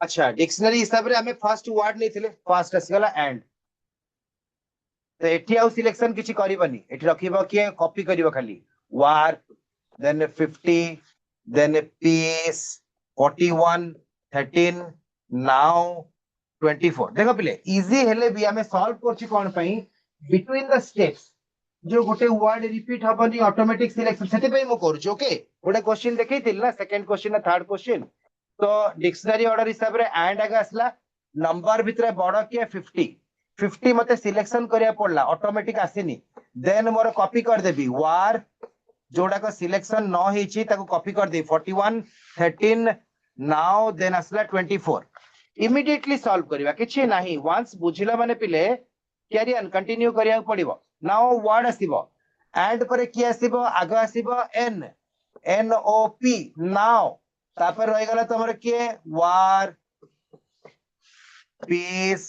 अच्छा डिक्शनरी हिसाब रे हमें फर्स्ट वर्ड नहीं थिले फर्स्ट आसीगला एंड तो एठी आउ सिलेक्शन किछि करबनी एठी रखिबो कि कॉपी करिवो खाली वार देन 50 देन पीस 41 13 नाउ 24 देखो पिले इजी हेले भी हमें सॉल्व करछि कोन पई बिटवीन द स्टेप्स जो गोटे वर्ड रिपीट हबनी ऑटोमेटिक सिलेक्शन सेते पई मो करछु ओके गोटे क्वेश्चन देखैतिल ना सेकंड क्वेश्चन ना थर्ड क्वेश्चन तो डिक्शनरी ऑर्डर हिसाब रे एंड आगे आसला नंबर भितरे बड़ के 50 मते सिलेक्शन करिया पड़ला ऑटोमेटिक आसीनी देन मोर कॉपी कर देबी वार जोड़ा को सिलेक्शन न हेची ताको कॉपी कर दे 41 13 नाउ देन आसला 24 इमीडिएटली सॉल्व करिवा किछि नाही वंस बुझिला माने पिले कैरी ऑन कंटिन्यू करिया पड़िबो नाउ वर्ड आसीबो एंड परे की आसीबो आगे आसीबो N N O P now तापर रह गला तमर के war peace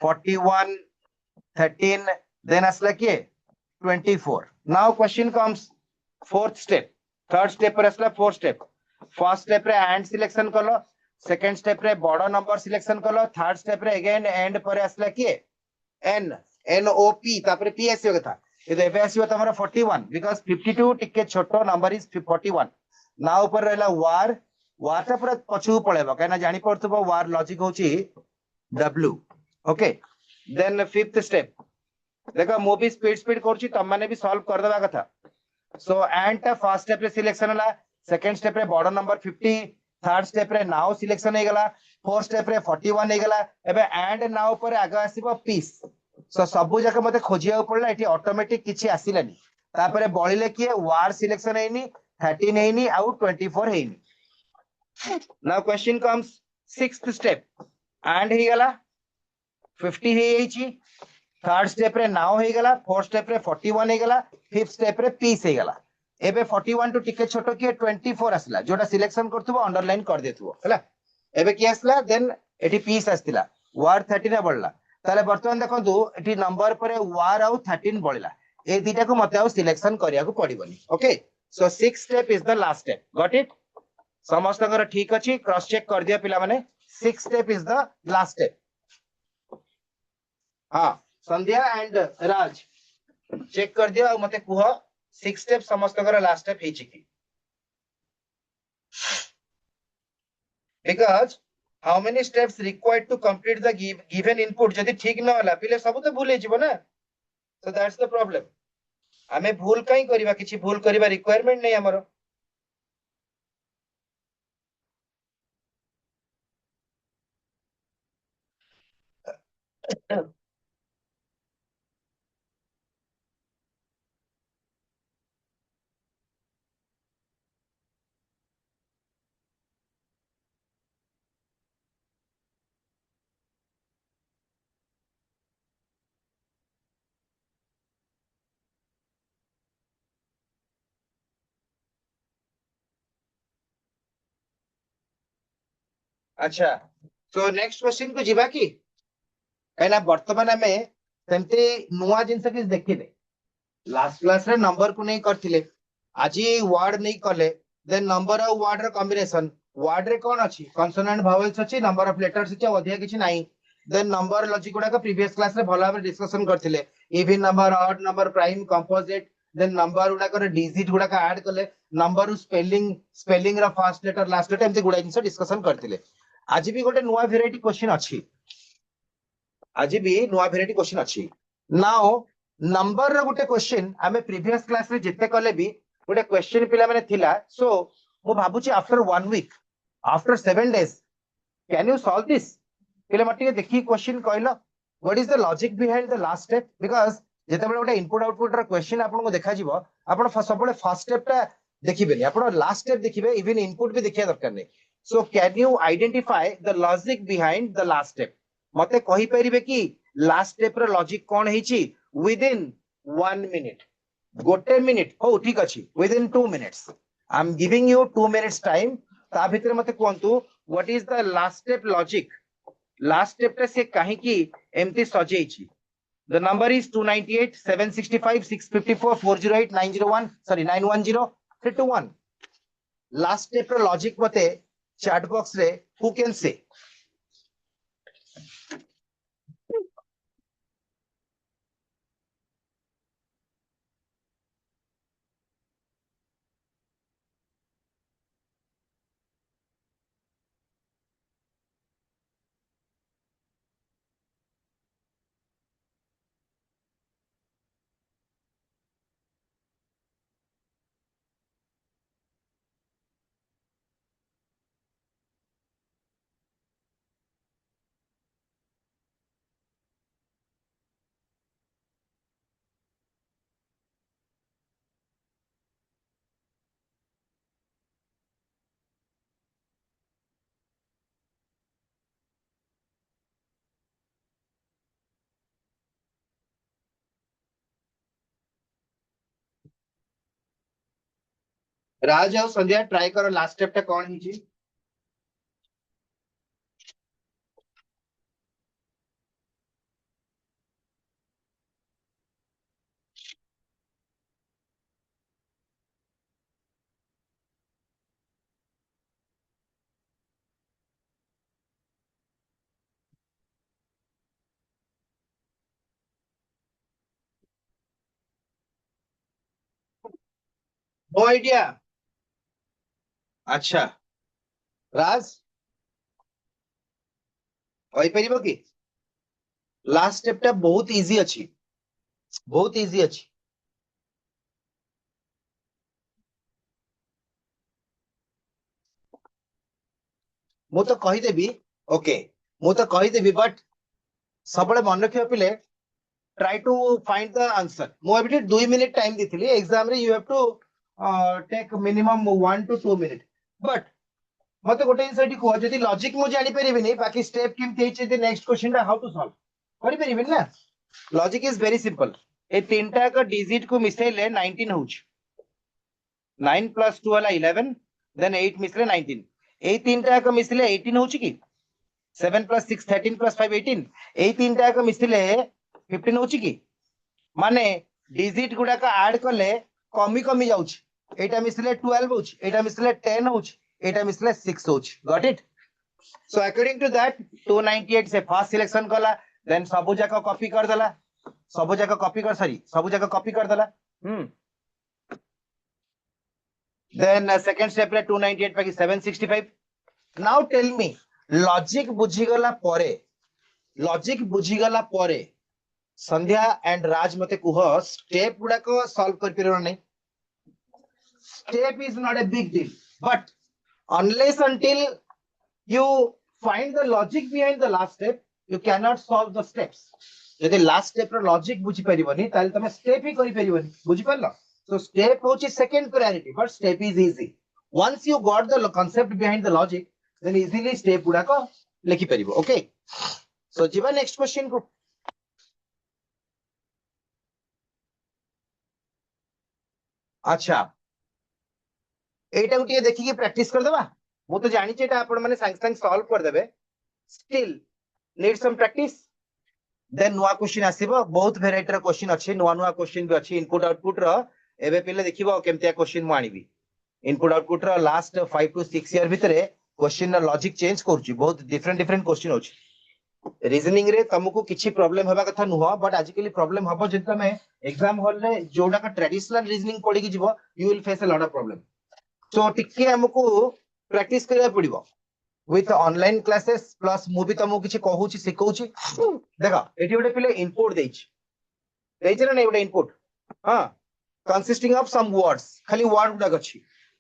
41 13, then asla kiye 24. Now question comes fourth step. Third step पर asla fourth step. First step रे and selection कलो, second step रे बड़ा number selection कलो, third step रे again and पर asla किए n n o p तापर p आसीयो कथा ये एबे आसीयो तमरा 41 because 52 टिके छोटो number is 41. now ऊपर रहला war ता पूरा पछु पळेबो काना जानि पड़तबो war logic होची w. okay, then fifth step देखो मु भी स्पीड करछि तम माने भी सॉल्व कर देबा कथा. सो एंड ता फर्स्ट स्टेप रे सिलेक्शन हला, सेकंड स्टेप रे बड़ा नंबर 50, थर्ड स्टेप रे नाउ सिलेक्शन हे गला, फोर्थ स्टेप रे 41 हे गला. एबे एंड नाउ पर आगे आसीबो पीस. सो सबु जके मते खोजिया पड़ला एठी ऑटोमेटिक किछि आसिलानी. तापरे बळिले किए वार सिलेक्शन हेनी, 13 हेनी आउ 24 हेनी. Now question comes sixth step and हे गला 50 हे एची, थर्ड स्टेप रे नाउ हे गला, फोर्थ स्टेप रे 41 हे गला, फिफ्थ स्टेप रे पीस हे गला. एबे 41 टू टिके छोटो किए 24 आसला जोटा सिलेक्शन करथबो अंडरलाइन कर देथबो हला. एबे की आसला देन एठी पीस आस्तिला वार 13 बळला. ताले वर्तमान देखंतु एठी नंबर परे वार आउ 13 बळला. ए दिटा को मते आउ सिलेक्शन करिया को पड़िबनी. Okay, so sixth step is the last step. Got it? समस्तकर ठीक अछि, क्रॉस चेक कर दिया पिला माने. Sixth step is the last step. हां संध्या एंड राज चेक कर दिया मते कुह सिक्स स्टेप समस्तकर लास्ट स्टेप हेछि कि. Because how many steps required to complete the given input जदी ठीक न होला पिले सब तो भूल हेजिबो ना. So that's the problem. हमें भूल काई करबा, किछि भूल करबा रिक्वायरमेंट नै हमरो. अच्छा, सो नेक्स्ट क्वेश्चन को जिबा की कहना वर्तमान हमें सेमते नुवा जिंस कि देखिले. लास्ट क्लास रे नंबर को नहीं करथिले, आजी वर्ड नहीं कले. देन नंबर और वर्ड रे कॉम्बिनेशन, वर्ड रे कोन अछि कॉन्सोनेंट वावेल्स अछि, नंबर ऑफ लेटर्स अछि, अधिया किछि नाही. देन नंबर लॉजिक गुडा का प्रीवियस क्लास रे भला भाबे डिस्कशन करथिले. Even number, odd number, prime, composite. Then number गुडा कर डिजिट गुडा का ऐड कले, नंबर स्पेलिंग रा फर्स्ट लेटर लास्ट लेटर एमते गुडा जिंस डिस्कशन करथिले. आज भी गोटे नुवा वेराइटी क्वेश्चन अछि, आज भी नुवा वेराइटी क्वेश्चन अछि. नाउ नंबर रो गोटे क्वेश्चन हमें प्रीवियस क्लास रे जेते कले भी गोटे क्वेश्चन पिला माने थिला. सो मु भाबुची after 1 week, after 7 days, can you solve this? पिला मटे देखि क्वेश्चन कहलो what is the logic behind the last step. Because जेते बेले गोटे इनपुट आउटपुट रो क्वेश्चन आपन को देखा जिवो, आपन सबले फर्स्ट स्टेप ता देखिबेनी, आपन लास्ट स्टेप देखिबे, इवन इनपुट भी देखिया दरकार नै. सो can you identify the logic behind the last step? मते कहि परिबे कि लास्ट स्टेप रो लॉजिक कोन हेची within 1 minute. गोटे मिनिट हो ठीक अछि, within 2 minutes. I am giving you 2 minutes time. ता भितर मते कोंतु what is the last step logic? Last step रे से काहे की एमती सजेइछि. The number is 298 765 654 408 901 sorry 910 321. Last step रो लॉजिक मते चैट बॉक्स रे who can say? राज और संध्या ट्राई करो लास्ट स्टेप टा कोन हिची. No idea. अच्छा राज कहि परिबो कि लास्ट स्टेप टा बहुत इजी अछि, बहुत इजी अछि। मु तो कहि देबी। ओके मु तो कहि देबी बट सबले मन रखियो पिले try to find the answer। मु एबिटे 2 मिनिट टाइम दिथिली एग्जाम रे, you have to take minimum 1 to 2 minute. But मते गोटे जिंस एठी को जदी लॉजिक मु जानि परिबिनी बाकी स्टेप केमति हेछि दे नेक्स्ट क्वेश्चन रा हाउ टू सॉल्व करि परिबिनी ना। Logic is very simple. ए तीनटा का डिजिट को मिसेले 19 होछि। 9 plus 2 वाला 11 देन 8 मिसले 19। ए तीनटा का मिसले 18 होछि कि 7 plus 6 13 plus 5 18। ए तीनटा का मिसले 15 होछि कि माने डिजिट गुडा का ऐड करले कमी कमी जाउछि। एटा मिसले 12 होछि, एटा मिसले 10 होछि, एटा मिसले 6 होछि। Got it. So according to that 298 से फर्स्ट सिलेक्शन कला, देन सबु जाका कॉपी कर देला, सबु जाका कॉपी कर सॉरी सबु जाका कॉपी कर देला। देन सेकंड स्टेप रे 298 पाकी 765। नाउ टेल मी लॉजिक बुझी गला परे, लॉजिक बुझी गला परे संध्या एंड राज मते कुह स्टेप गुडा को सॉल्व कर पिरो नै। Step is not a big deal, but unless until you find the logic behind the last step you cannot solve the steps। यदि लास्ट स्टेप रो लॉजिक बुझी परिबनी ताले तमे स्टेप ही करि परिबनी। बुझी परलो। सो स्टेप होची second priority but step is easy. once you got the concept behind the logic then easily step गुडा को लिखि परिबो। ओके सो जीवा नेक्स्ट क्वेश्चन को। अच्छा एटा गुटिए देखि कि प्रैक्टिस कर देबा। मु तो जानि छै एटा आपण माने संग संग सॉल्व कर देबे। Still need some practice. Then नुआ क्वेश्चन आसीबो, बहुत वेराइटी रो क्वेश्चन अछि, नुआ नुआ क्वेश्चन भी अछि इनपुट आउटपुट रो। एबे पिले देखिबो केमतिया क्वेश्चन मु आनिबी। इनपुट आउटपुट रो लास्ट 5 to 6 ईयर भितरे क्वेश्चन रो लॉजिक चेंज करछि, बहुत डिफरेंट डिफरेंट क्वेश्चन होछि। रीजनिंग रे तुमको किछि प्रॉब्लम हेबा कथा नुह, बट आजिकली प्रॉब्लम हबो जे तमे एग्जाम हॉल रे जोडा का ट्रेडिशनल रीजनिंग पढी कि जिवो you will face a lot of problem. So टिके हमको प्रैक्टिस करिया पड़िबो विथ ऑनलाइन क्लासेस प्लस मु भी तुमको किछि कहूछि सिखौछि। देखा एठी गोटे पिले इनपुट देछि, देछि ना नै गोटे इनपुट। हां कंसिस्टिंग ऑफ सम वर्ड्स, खाली वर्ड गुडा अछि।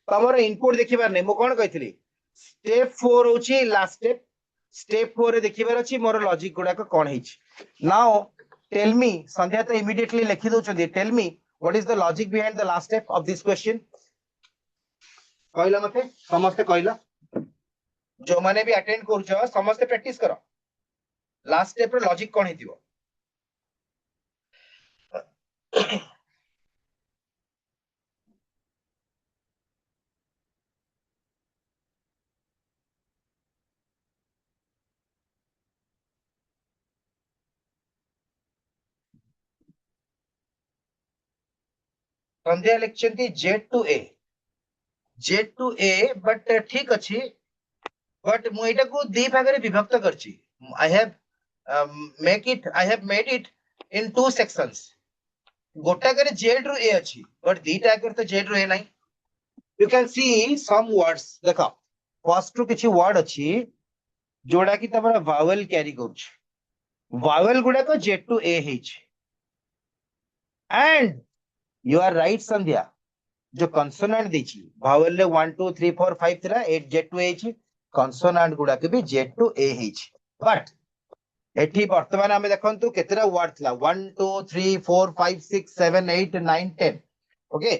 तमरो इनपुट देखिबार नै मु कोन कहितली स्टेप 4 होछि लास्ट स्टेप। स्टेप 4 रे देखिबार अछि मोर लॉजिक गुडा को कोन हेछि। नाउ टेल मी संध्या तो इमीडिएटली लिखि दोछन्ती, tell me what is the logic behind the last step of this question. कहला मते समस्त कहला, जो माने भी अटेंड करछ समस्त प्रैक्टिस करो लास्ट स्टेप रे लॉजिक कोन हेतिबो। संध्या लिखछन्ती Z to A, Z to A but ठीक अछि। बट मु एटा को दी भागरे विभक्त करछि। I have made it in two sections. गोटा करे जेड रो ए अछि बट दीटा करे तो जेड रो ए नाही। You can see some words, देखो फर्स्ट टू किछि वर्ड अछि जोडा कि तमरा वावेल कैरी करछ। वावेल गुडा को जेड टू ए हेछ। And you are right Sandhya, जो कंसोनेंट देछि वावेल रे 1 2 3 4 5 थिला 8 जेड टू ए हेछ। कंसोनेंट गुडा के भी जेड टू ए हेछ। बट एठी वर्तमान हमें देखंतु केतेरा वर्ड थिला 1 2 3 4 5 6 7 8 9 10। ओके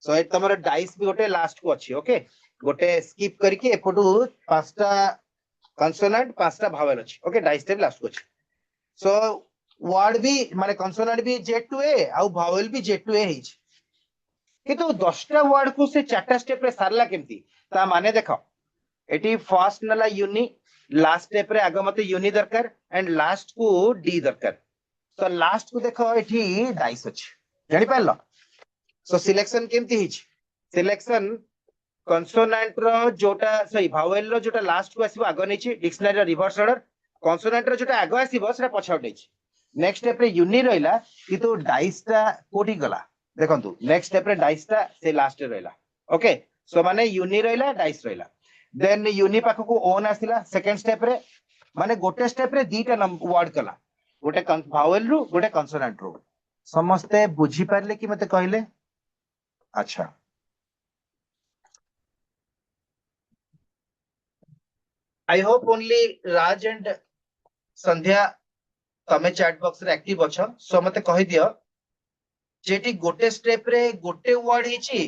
सो एट तमरा डाइस भी गोटे लास्ट को अछि। ओके गोटे स्किप करके एपटू पांचटा कंसोनेंट पांचटा वावेल अछि। ओके डाइस टे लास्ट को अछि। सो वर्ड भी माने कंसोनेंट भी जेड टू ए आ वावेल भी जेड टू ए हेछ। किंतु 10टा वर्ड को से 4टा स्टेप रे सारला केमती ता माने देखो एटी फर्स्ट नला यूनि, लास्ट स्टेप रे आगे मते यूनि दरकार एंड लास्ट को डी दरकार। तो लास्ट को देखो एठी डाइस अछि जानि पारलो। सो सिलेक्शन केमती हिच, सिलेक्शन कंसोनेंट रो जोटा सॉरी वावेल रो जोटा लास्ट को आसीबो आगो नेछि डिक्शनरी रो रिवर्स ऑर्डर। कंसोनेंट रो जोटा आगो आसीबो सेटा पछाउ नेछि। नेक्स्ट स्टेप रे यूनि रहिला किंतु डाइस ता कोठी गला देखंतु नेक्स्ट स्टेप रे डाइस टा से लास्ट रे रहला ओके सो माने यूनि रहला डाइस रहला देन यूनि पाख को ओन आसिला सेकंड स्टेप रे माने गोटे स्टेप रे दीटा वर्ड कला गोटे भावेल रु गोटे कॉन्सोनेंट रु समस्ते बुझी पारले कि मते कहले अच्छा I hope only Raj and Sandhya तमे चैट बॉक्स रे एक्टिव अछ सो मते कहि दियो जेटी गोटे स्टेप रे गोटे वर्ड हिची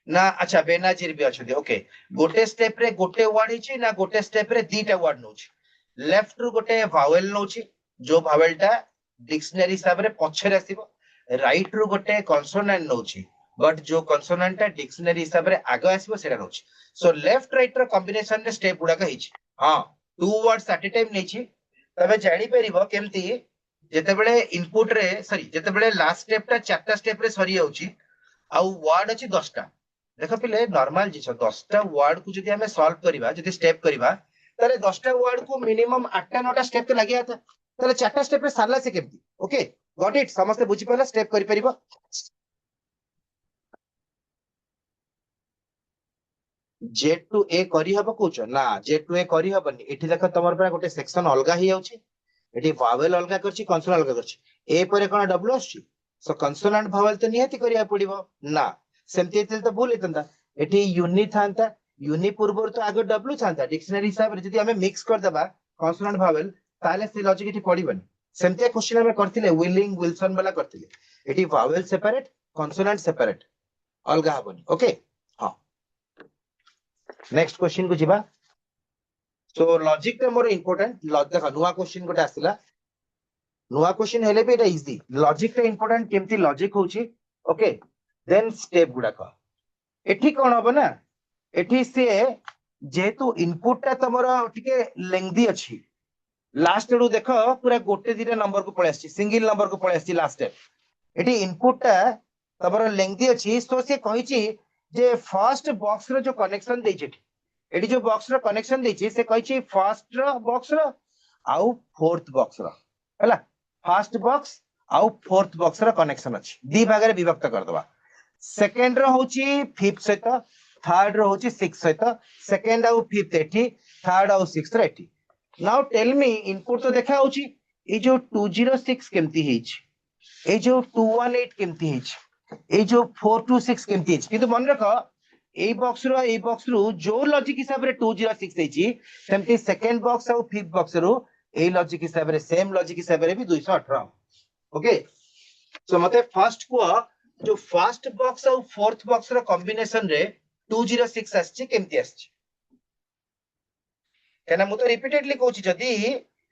ना अच्छा बेनाजीर भी अछि ओके गोटे स्टेप रे गोटे वर्ड हिची ना गोटे स्टेप रे दीटा वर्ड नउची लेफ्ट रु गोटे वावेल नउची जो वावेल टा डिक्शनरी हिसाब रे पछरे आसीबो राइट रु गोटे कॉन्सोनेंट नउची बट जो कॉन्सोनेंट टा डिक्शनरी हिसाब रे आगे आसीबो सेटा नउची सो लेफ्ट राइट रो कॉम्बिनेशन रे स्टेप गुडा का हिची हां two words at a time नेची तबे जानि परिबो केमती जेतेबेले इनपुट रे सॉरी जेतेबेले लास्ट स्टेप टा चारटा स्टेप रे सरी जाउची आउ वर्ड अछि 10 टा देखो पिले नॉर्मल जिस 10 टा वर्ड को जदि हमें सॉल्व करिबा जदि स्टेप करिबा ताले 10 टा वर्ड को मिनिमम 8 टा 9 टा स्टेप तो लागिया था ताले चारटा स्टेप रे सारला से केमती ओके गॉट इट समस्त बुझी परला स्टेप करि परिबो जेड टू ए करी हबो कोच ना जेड टू ए करी हबनी एठी देखो तमर पर गोटे सेक्शन अलगा ही जाउची एठी वावेल अलगा करछि कॉन्सोनेंट अलगा करछि ए परे कोन डब्ल्यू आछि सो कॉन्सोनेंट वावेल तो नियति करिया पड़िबो ना सेमति एते तो भूल हेतंदा एठी यूनि थांता यूनि पूर्वर तो आगे डब्ल्यू थांता डिक्शनरी हिसाब रे जदि हमें मिक्स कर देबा कॉन्सोनेंट वावेल ताले से लॉजिक एठी पड़िबनी सेमति क्वेश्चन हमें करथिले विलिंग विल्सन वाला करथिले एठी वावेल सेपरेट कॉन्सोनेंट सेपरेट अलगा हबनी ओके हां नेक्स्ट क्वेश्चन को जिबा सो लॉजिक टा मोर इंपोर्टेंट देखा नुआ क्वेश्चन गोटे आसिला नुआ क्वेश्चन हेले भी एटा इजी लॉजिक टा इंपोर्टेंट केमती लॉजिक होची ओके देन स्टेप गुडा का एठी कोन हबो ना एठी से जेतु इनपुट टा तमरो टिके लेंथी अछि लास्ट रू देखो पूरा गोटे दिटा नंबर को पळे आछि सिंगल नंबर को पळे आछि लास्ट स्टेप एठी इनपुट टा तमरो लेंथी अछि सो से कहिछि जे फर्स्ट बॉक्स रो जो कनेक्शन देछि एठी जो बॉक्स रो कनेक्शन देछि से कहिछि फर्स्ट रो बॉक्स रो आउ फोर्थ बॉक्स रो हला फर्स्ट बॉक्स आउ फोर्थ बॉक्स रो कनेक्शन अछि दी भाग रे विभक्त कर दबा सेकंड रो होछि फिफ्थ सहित थर्ड रो होछि सिक्स सहित सेकंड आउ फिफ्थ एठी थर्ड आउ सिक्स रो एठी नाउ टेल मी इनपुट तो देखा होछि ए जो 206 केमती हेछि ए जो 218 केमती हेछि ए जो 426 केमती हेछि किंतु मन रख ए बॉक्स रु जो लॉजिक हिसाब रे 206 हेछि सेमती सेकंड बॉक्स और फिफ्थ बॉक्स रु ए लॉजिक हिसाब रे सेम लॉजिक हिसाब रे भी 218 ओके सो मते फर्स्ट को जो फर्स्ट बॉक्स और फोर्थ बॉक्स रो कॉम्बिनेशन रे 206 आछि केमती आछि केना मु तो रिपीटेडली कहूची जदी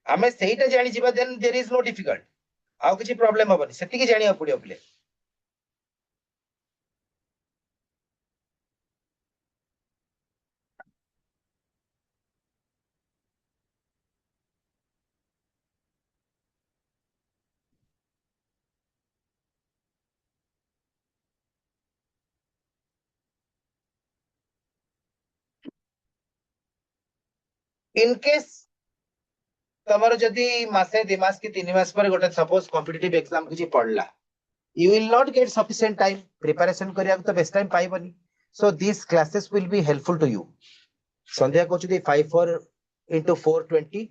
हमें सेहीटा जानि जिबा then there is no difficult आउ किछि प्रॉब्लम हबनी सेति कि जानिया पडियो प्ले इन केस तमरो जदी मासे दि मास कि 3 मास पर गोटे सपोज कॉम्पिटिटिव एग्जाम किछि पढला you will not get sufficient time preparation करिया तो बेस्ट टाइम पाइबनी so these classes will be helpful to you Sandhya कोचुदी 5 4 into 420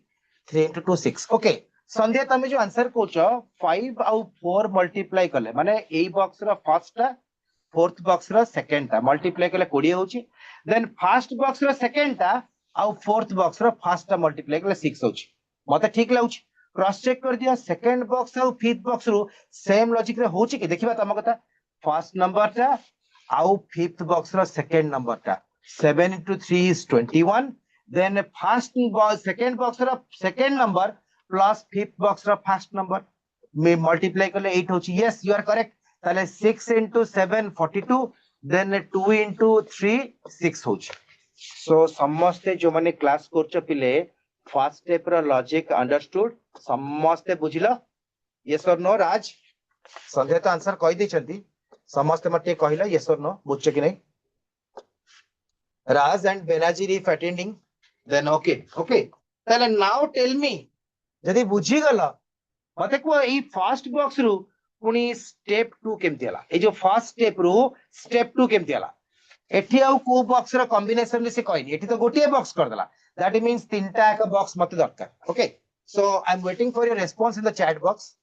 3 into 2 6 ओके संध्या तमे जो आंसर कोच 5 आउ 4 मल्टीप्लाई कले माने ए बॉक्स रो फर्स्ट टा फोर्थ बॉक्स रो सेकंड टा मल्टीप्लाई कले 20 होची देन फर्स्ट बॉक्स रो सेकंड टा आउ फोर्थ बॉक्स रो फर्स्ट टा मल्टीप्लाई कले 6 होची मते ठीक लाउची क्रॉस चेक कर दिया सेकंड बॉक्स आउ फिफ्थ बॉक्स रु सेम लॉजिक रे होची कि देखिबा तम कथा फर्स्ट नंबर टा आउ फिफ्थ बॉक्स रो सेकंड नंबर टा 7 into 3 is 21 then first second box रो second number plus fifth box रो फर्स्ट नंबर में मल्टीप्लाई करले 8 होची यस यू आर करेक्ट ताले 6 into 7 42 then 2 into 3 6 होची सो समस्ते जो माने क्लास करछ पिले फर्स्ट स्टेप रो लॉजिक अंडरस्टूड समस्ते बुझिलो यस और नो राज संध्या तो आंसर कहि दै छथि समस्ते मते कहिला यस और नो बुझछ कि नहीं Raj and Benazir if attending then okay okay ताले नाउ टेल मी जदी बुझी गला मते को ई फर्स्ट बॉक्स रु पुनी स्टेप 2 केमती हला ए जो फर्स्ट स्टेप रु स्टेप 2 केमती हला एठी आउ को बॉक्स रो कॉम्बिनेशन से कहनी एठी तो गोटे बॉक्स कर देला दैट मींस तीनटा एक बॉक्स मते दरकार okay so I am waiting for your response in the chat box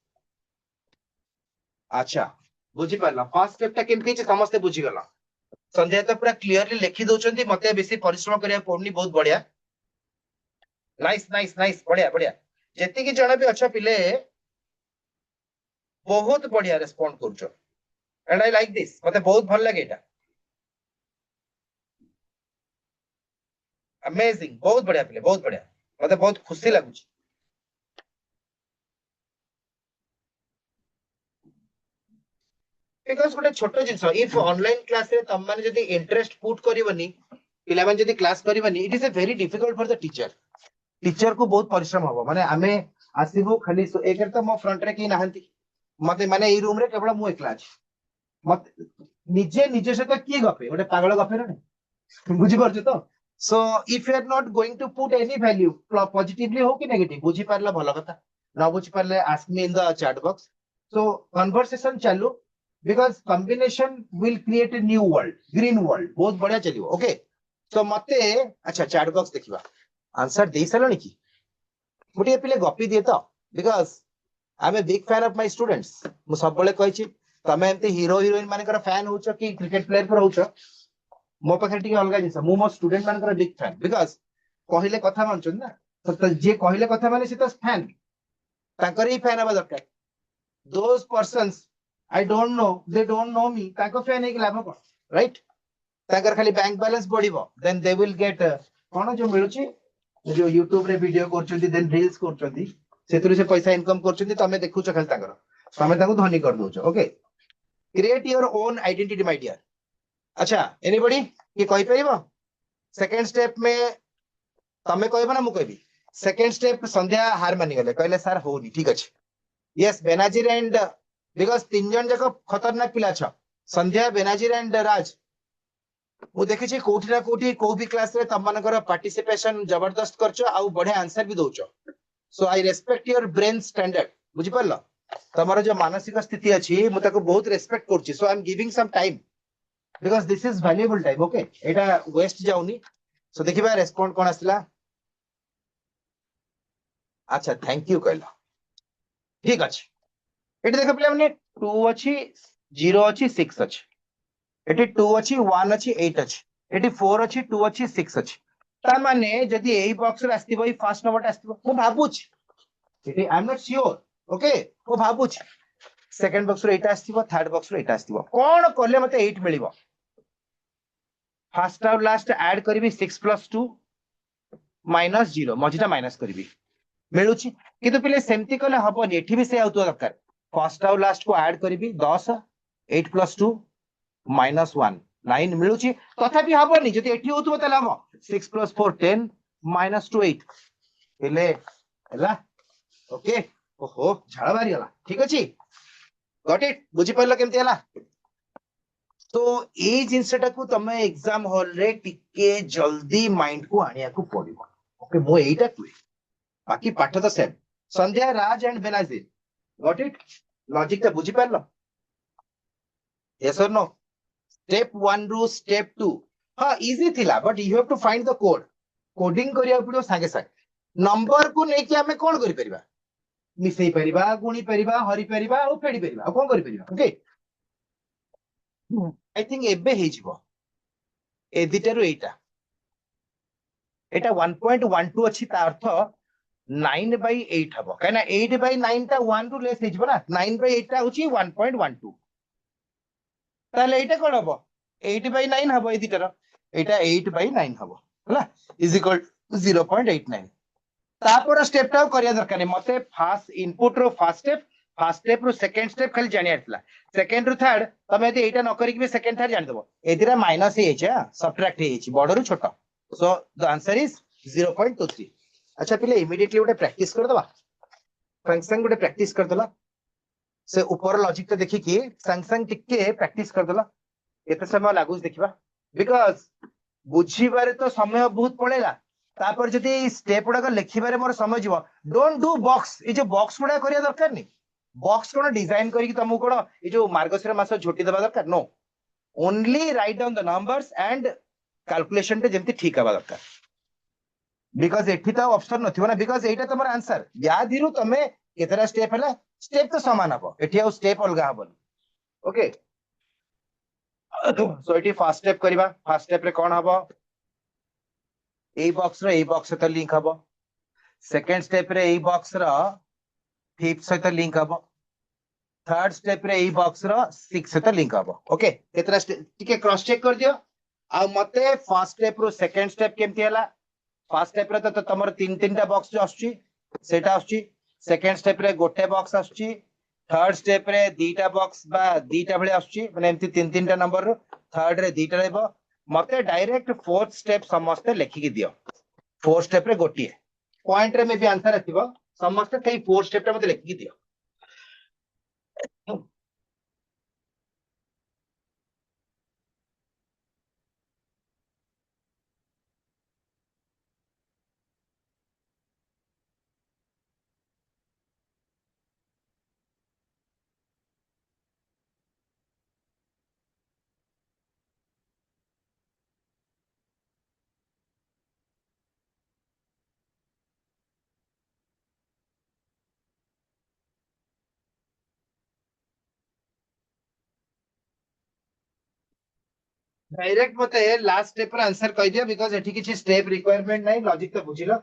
अच्छा बुझी पाला फर्स्ट स्टेप ता केमती छै समस्त बुझी गला संध्या तो पूरा क्लियरली लिखि दउचंती मते बेसी परिश्रम करिया पड़नी बहुत बढ़िया नाइस नाइस नाइस बढ़िया बढ़िया जेति की जण भी अच्छा पिले बहुत बढ़िया रेस्पोंड करछो एंड आई लाइक दिस मते बहुत भल लागे एटा अमेजिंग बहुत बढ़िया पिले बहुत बढ़िया मते बहुत खुशी लागुची बिकॉज़ गोटे छोटो जिंस इफ ऑनलाइन क्लास रे तम माने जदी इंटरेस्ट पुट करिवनी पिला माने जदी क्लास करिवनी it is a very difficult for the teacher को बहुत परिश्रम हबो माने आमे आसीबो खाली एकर त मो फ्रंट रे की नाहंती मते माने ई रूम रे केवल मु एकला अछि मते निजे निजे से तो की गपे गोटे पागल गपे ना बुझी परछ तो so if you are not going to put any value positively हो कि नेगेटिव बुझी पारला भलो कथा ना बुझी पारले ask me in the chat box so conversation चालू because combination will create a new world green world बहुत बढ़िया चलियो ओके सो मते अच्छा चैट बॉक्स देखिबा आंसर दे सलनी की मुटे पिले गपी दिए तो because I am a big fan of my students मु सब बळे कहै छी तमे एमते हीरो हीरोइन मानकर फैन होछ कि क्रिकेट प्लेयर पर होछ मो पाखे टिके अलगा जिंस मु मो स्टूडेंट मानकर बिग फैन बिकॉज़ कहिले कथा मानछन ना तो जे कहिले कथा माने से तो फैन ताकर ही फैन हबा दरकार those persons I don't know they don't know me ताको फैन है कि लाभ को राइट ताकर खाली बैंक बैलेंस बढ़िबो देन दे विल गेट कोन जो मिलुची जो YouTube रे वीडियो करछंती देन रील्स करछंती सेतुरे से पैसा इनकम करछंती तमे देखुछ खाली ताकर तमे ताको धनी कर दोछ okay create your own identity my dear अच्छा एनीबॉडी की कहि परिबो सेकंड स्टेप में तमे कहबो ना मु कहबी सेकंड स्टेप संध्या हार मानि गेले कहले सर होनी ठीक अछि यस बेनाजिर एंड बिकॉज़ तीन जन जक खतरनाक पिला छ संध्या बेनाजिर एंड राज मु देखि छी कोठी ना कोठी को भी क्लास रे तम मानकर पार्टिसिपेशन जबरदस्त करछो आ बढ़िया आंसर भी दोछो so I respect your brain standard बुझि परलो तमरो जो मानसिक स्थिति अछि मु ताको बहुत रेस्पेक्ट करछि so I am giving some time because this is valuable time okay एटा वेस्ट जाउनी सो देखिबा रेस्पोंड कोन आसला अच्छा थैंक यू कहला ठीक अछि एटी देख पिला माने 2 अछि 0 अछि 6 अछि एटी 2 अछि 1 अछि 8 अछि एटी 4 अछि 2 अछि 6 अछि ता माने जदी एई बॉक्स रे आस्तिबो ई फर्स्ट नंबर आस्तिबो मु भाबुछ एटी I am not sure okay मु भाबुछ सेकंड बॉक्स रे एटा आस्तिबो थर्ड बॉक्स रे एटा आस्तिबो कोन करले मते 8 मिलिबो फर्स्ट और लास्ट ऐड करबी 6 + 2 - 0 मझिटा माइनस करबी मिलुची किंतु पिले सेमती कले हबनी एठी भी से आउतो दरकार फर्स्ट और लास्ट को ऐड करबी 10 8 + 2 -1 9 मिलुची तथापि हबनी जति एठी होतबो तले हबो 6 + 4 10 -2 8 पिले हला ओके ओहो झाड़ा बारी हला ठीक अछि गॉट इट बुझी परलो केमती हला तो ए जिंसटा को तमे एग्जाम हॉल रे टिके जल्दी माइंड को आनिया को पड़िबो ओके मो एटा कुए बाकी पाठ तो same Sandhya Raj and Benazir got it logic तो बुझी परलो यस और नो स्टेप 1 रु स्टेप 2 हां इजी थिला but you have to find the code coding करिया पड़ो संगे संगे नंबर को नै कि हमें कोन करि परिबा मिसई परिबा गुणी परिबा हरि परिबा और फेडी परिबा कोन करि परिबा ओके आई थिंक एबे हे जिवो ए दिटारु एटा एटा 1.12 अछि ता अर्थ 9/8 हबो काना 8/9 ता 1 रु लेस हे जिवो ना 9/8 ता होची 1.12 ताले एटा कोन हबो 8/9 हबो ए दिटार एटा 8/9 हबो हला इज इक्वल 0.89 तापर स्टेप टा करिया दरकार नै मते फास्ट इनपुट रो फर्स्ट स्टेप रो सेकंड स्टेप खाली जानि आतला सेकंड रो थर्ड तमे यदि एटा न करी कि सेकंड थर्ड जानि देबो एदिरा माइनस हे छै सब्ट्रैक्ट हे छै बड़ रो छोटा सो द आंसर इज 0.23 अच्छा पिले इमीडिएटली गोटे प्रैक्टिस कर दबा फंक्शन गोटे प्रैक्टिस कर दला से ऊपर लॉजिक तो देखि कि संग टिके प्रैक्टिस कर दला एते समय लागुस देखिबा बिकॉज़ बुझिबारे तो समय बहुत पड़ेला तापर जदी स्टेप गुडा लिखिबारे मोर समय जीव डोंट डू बॉक्स ए जो बॉक्स गुडा करिया दरकार नि बॉक्स कोन डिजाइन करी तुमको कोन ये जो मार्गशीर मास झोटी देबा दरकार no only write down the numbers and calculation टे जेमती ठीक हवा दरकार बिकॉज एठी तो ऑप्शन नथिबो ना बिकॉज एटा तमर आंसर व्याधिरु तमे केतरा स्टेप हला स्टेप तो समान हबो एठी आ स्टेप अलगा हबो ओके सो एठी फर्स्ट स्टेप करबा फर्स्ट स्टेप रे कोन हबो ए बॉक्स रे ए बॉक्स सहित लिंक हबो सेकंड स्टेप रे ए बॉक्स रो फिफ्थ सहित लिंक हबो थर्ड स्टेप रे ए बॉक्स रो सिक्स सहित लिंक हबो ओके केतरा टिके क्रॉस चेक कर दियो आ मते फर्स्ट स्टेप रो सेकंड स्टेप केमती हला फर्स्ट स्टेप रे तो तमर तीन तीन टा बॉक्स जो आछी सेटा आछी सेकंड स्टेप रे गोटे बॉक्स आछी थर्ड स्टेप रे दीटा बॉक्स बा दीटा भले आछी माने एमती तीन तीन टा नंबर रो थर्ड रे दीटा रहबो मते डायरेक्ट फोर्थ स्टेप समस्त लेखि के दियो फोर्थ स्टेप रे गोटिए पॉइंट रे मे भी आंसर आथिबो समस्त सेई फोर्थ स्टेप टा मते लेखि के दियो डायरेक्ट मते लास्ट स्टेप रे आंसर कहि दियो बिकॉज़ एठी किछि स्टेप रिक्वायरमेंट नै लॉजिक तो बुझिलो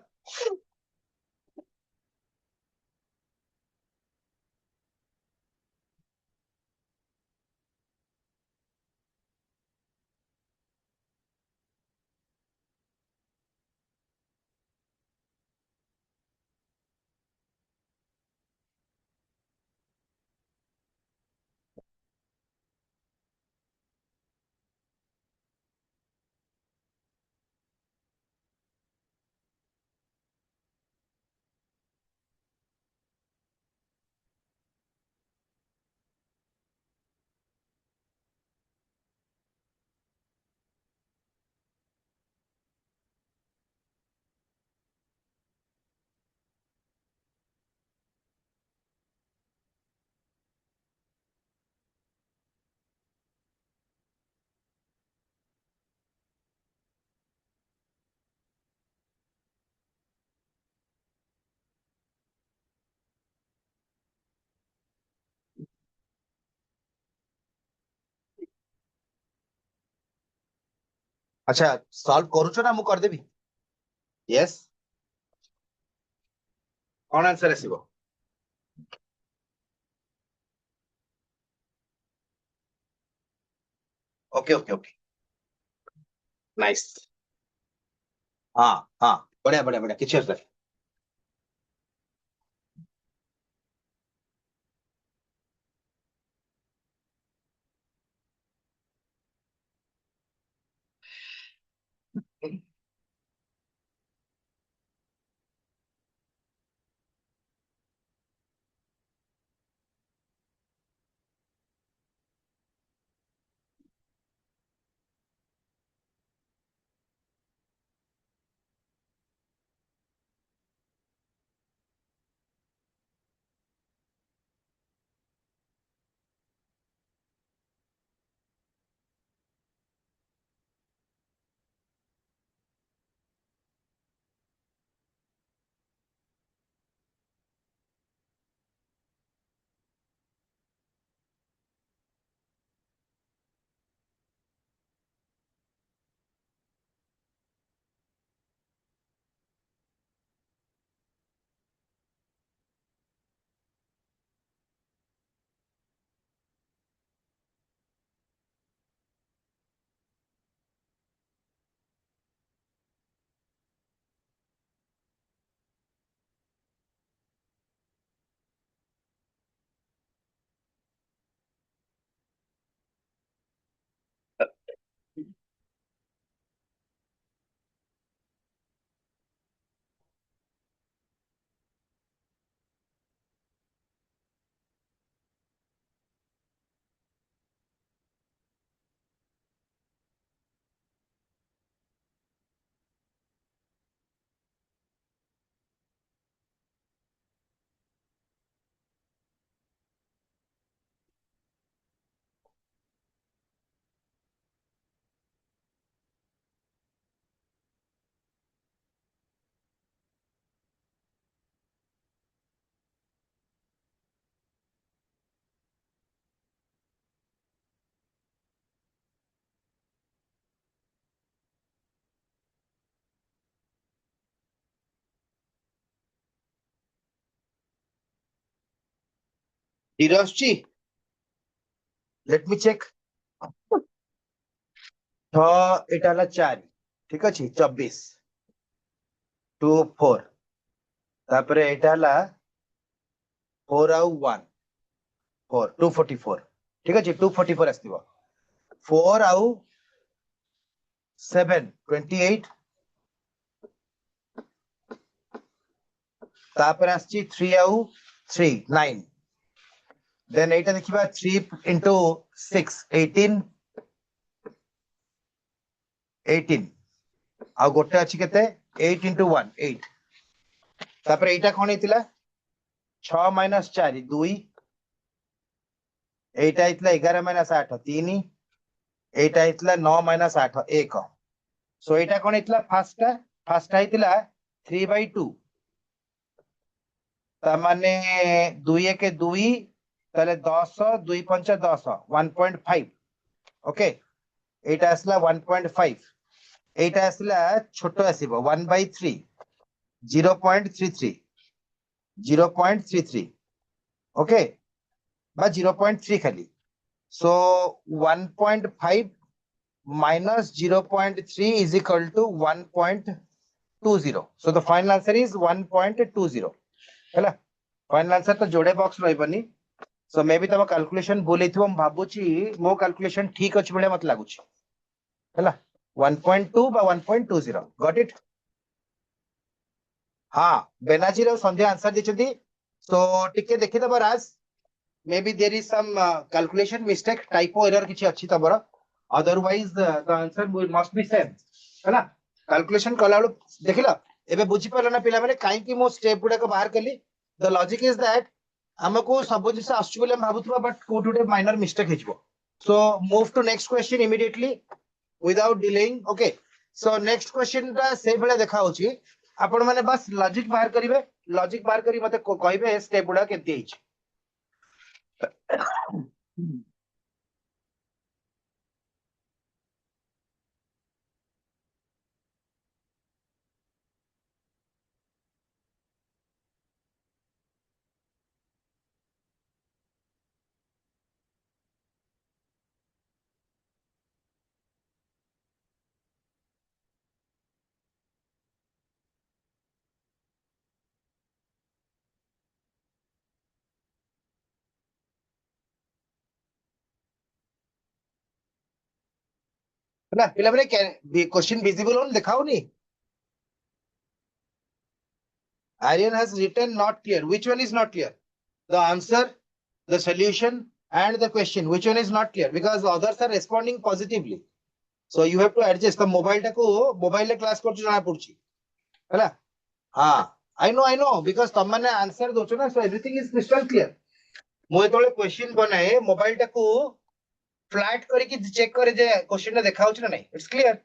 अच्छा सॉल्व करूछो ना मु कर देबी यस कोन आंसर आसीबो ओके ओके ओके नाइस हाँ हाँ बढ़िया बढ़िया बढ़िया किछि असर ଜିରୋ ଆସୁଛି, ଲେଟ୍ ମି ଚେକ୍। 6 ଏଇଟା ହେଲା 4, ଠିକ ଅଛି, 24 2 4, ତାପରେ ଏଇଟା ହେଲା 4 ଆଉ 1 4 244, ଠିକ ଅଛି, 244 ଆସିଥିବ। 4 ଆଉ 7 28, ତାପରେ ଆସିଛି 3 ଆଉ 3 9, देन एटा देखिबा 3 into 6 18 18, आ गोटे अछि केते 8 into 1 8, तापर एटा कोन हेतिला 6 minus 4 2, Etah हेतिला 11 minus 8 3, Etah हेतिला 9 minus 8 1, so Etah cone हेतिला first हेतिला 3 by 2, ता माने 2 1 2 ताले 10 2 5 10 1.5, ओके, एटा असला 1.5, एटा असला छोटो आसीबो 1 by 3 0.33 0.33, ओके, बा 0.3 खाली, सो 1.5 minus 0.3 is equal to 1.20, so the final answer is 1.20 हैला। फाइनल आंसर तो जोड़े बॉक्स रहबनी, सो मे बी तम कैलकुलेशन भूल हेथिबो, हम भाबुची मो कैलकुलेशन ठीक अछि बळे मत लागुची हैला। 1.2 बा 1.20, गॉट इट। हाँ, बेनाजी रो संध्या आंसर दिछथि, सो टिके देखि दबो Raj, maybe there is some calculation mistake, typo error किछि अछि तबर, otherwise the answer must be same हैला। कैलकुलेशन कलाळु देखिला, एबे बुझी परला ना पिला माने काई कि मो स्टेप गुडा को बाहर कली। द लॉजिक इज दैट हमको सब जिस आसु बोले भाबुथबा, बट कोटुटे माइनर मिस्टेक हेजिवो, so move to next question immediately without delaying, okay. So next question ता से भले देखा होची, आपण माने बस लॉजिक बाहर करिवे, लॉजिक बाहर करी मते कहिबे स्टेप गुडा केति हेछि। ना पिला माने क्वेश्चन विजिबल होन देखाउनी। Aryan has written not clear. Which one is not clear? The answer, the solution, and the question. Which one is not clear? Because the others are responding positively. So you have to adjust the mobile टाको mobile class करछु जाना पड़छि हैला। हाँ, I know because तम माने आंसर दोछ ना, so everything is crystal clear। मो एतोले क्वेश्चन बनाए मोबाइल टाको फ्लैट करके चेक करे जे क्वेश्चन देखा होछ ना नहीं, इट्स क्लियर।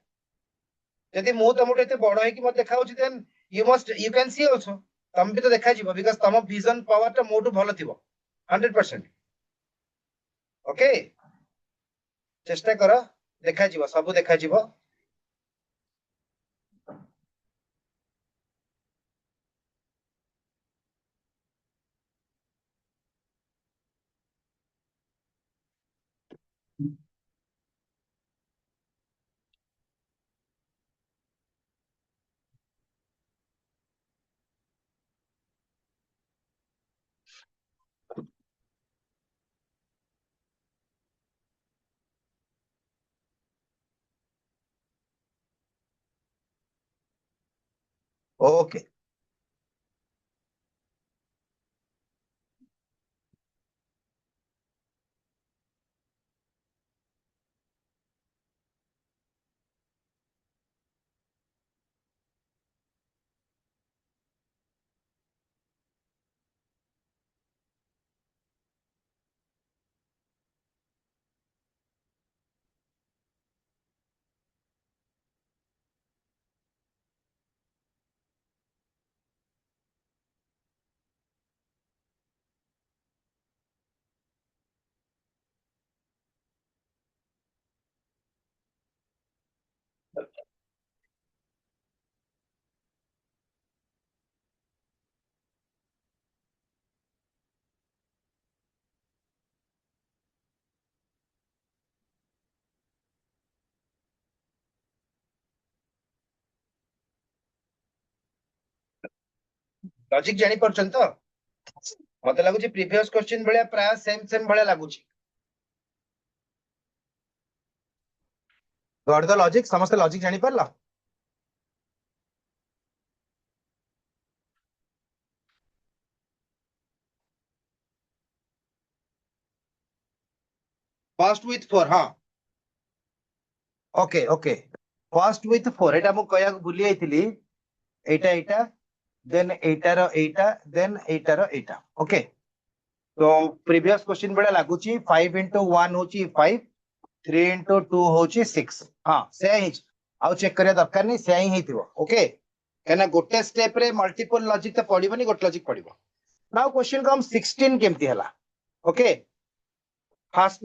यदि मु तमोटे एते बड़ है कि मत देखा होछ, then you can see also, तम भी तो देखा जीवो, बिकॉज़ तम विजन पावर ता मोटू भलो थिबो 100%, ओके। चेष्टा करो, देखा जीवो, सब देखा जीवो। ओके, लॉजिक जानी परछन तो मते लागुची प्रीवियस क्वेश्चन भलिया प्राय सेम सेम भलिया लागुची गॉट द लॉजिक समस्त लॉजिक जानी परला फर्स्ट विथ 4 हां ओके ओके फर्स्ट विथ 4 एटा मु कया भूली आइथिली एटा एटा देन एटार एटा देन एटार एटा ओके तो प्रीवियस क्वेश्चन बड़ा लागुची 5 into 1 होची 5 3 into 2 होची 6 हां से ही आउ चेक करिया दरकार नहीं से ही हेतिबो ओके केना गोटे स्टेप रे मल्टीपल लॉजिक तो पडिबनी गोटे लॉजिक पडिबो नाउ क्वेश्चन कम 16 केमती हला ओके फर्स्ट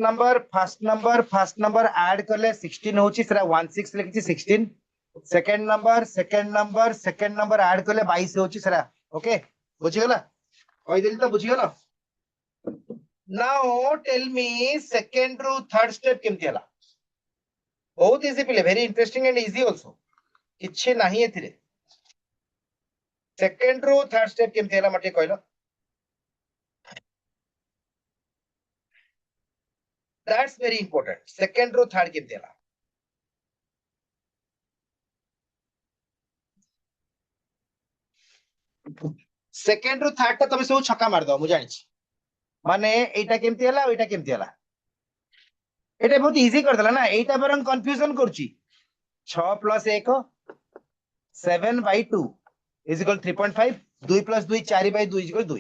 नंबर ऐड करले 16 होची सेरा 16 लिखिची 16 सेकंड नंबर ऐड करले 22 होची सेरा ओके बुझी गला कहि देली तो बुझी गला नाउ टेल मी सेकंड रो थर्ड स्टेप केमती हला बहुत इजी पिले very interesting and easy also किछि नाही एथिरे सेकंड रो थर्ड स्टेप केमती हला मटे कहलो दैट्स वेरी इंपोर्टेंट सेकंड रो थर्ड केमती हला सेकंड रो थर्ड ता तमे सब छक्का मार दो मु जानि छी माने एटा केमती हला एटा केमती हला एटा बहुत इजी कर देला ना एटा बरन कंफ्यूजन करची 6 + 1 7/2 = 3.5 2 + 2 4/2 = 2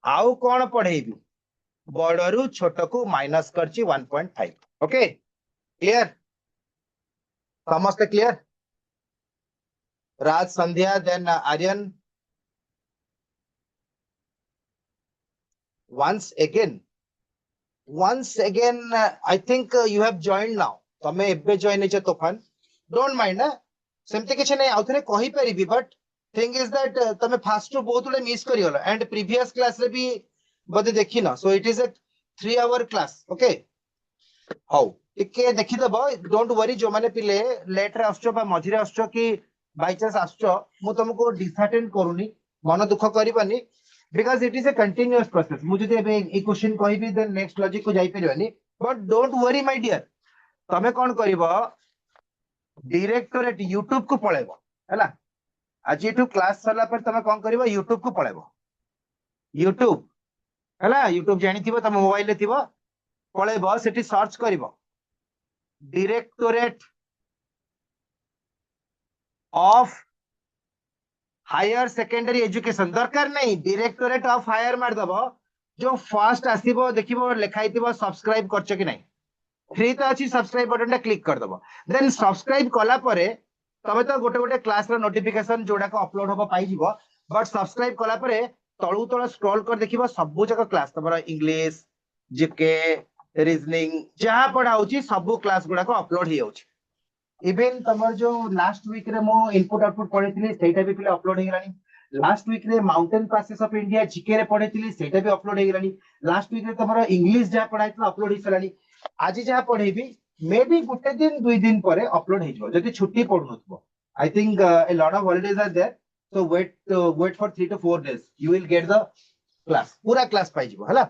आउ कोन पढेबी बड़रू छोट को माइनस करची 1.5 ओके क्लियर समस्त clear Raj Sandhya then Aryan once again I think you have joined now तमे एबे जॉइन हेछ तूफान डोंट माइंड ना सेमते किछ नै आउथरे कहि परिबी बट थिंग इज दैट तमे फास्ट टू बहुत ले मिस करि होला एंड प्रीवियस क्लास रे भी बदे देखि ना सो it is a 3 hour class okay how टिके देखि दबो डोंट वरी जो माने पिले लेट रे आछो बा मझिरे आछो कि बाय चांस आछो मु तुमको डिसअटेंड करूनी मन दुख करिबानी because it is a continuous process मुझे जे ए क्वेश्चन कहिबी देन नेक्स्ट लॉजिक को जाई परिबानी but don't worry my dear तमे कोन करिवो डायरेक्टरेट YouTube को पळेबो हैला आज एठू क्लास सरला पर तमे कोन करिवो YouTube को पळेबो YouTube हैला YouTube जानि थिबो तम मोबाइल रे थिबो पळेबो सेठी सर्च करिवो directorate of higher secondary education दरकार नहीं डायरेक्टरेट ऑफ हायर मार दबो जो फर्स्ट आसीबो देखिबो लिखाई थिबो सब्सक्राइब करछ कि नहीं फ्री तो अछि सब्सक्राइब बटन टा क्लिक कर दबो देन सब्सक्राइब कला परे तमे तो गोटे गोटे क्लास रो नोटिफिकेशन जोडा को अपलोड होबो पाई जिवो बट सब्सक्राइब कला परे तळु तळ स्क्रॉल कर देखिबो सबु जक क्लास तमरा इंग्लिश जीके रीजनिंग जहां पढाउची सबु क्लास गुडा को अपलोड हि होउची इवन तमर जो लास्ट वीक रे मो इनपुट आउटपुट पढिथिली सेटा भी पिले अपलोड हे गलानी लास्ट वीक रे mountain passes of India GK रे पढिथिली सेटा भी अपलोड हे गलानी लास्ट वीक रे तमर इंग्लिश जा पढाइतला अपलोड हे सलानी आज जा पढेबी मे बी गुटे दिन दुई दिन परे अपलोड हे जबो जति छुट्टी पढनथबो I think a lot of holidays are there so wait for 3 to 4 days you will get the class पूरा क्लास पाई जबो हला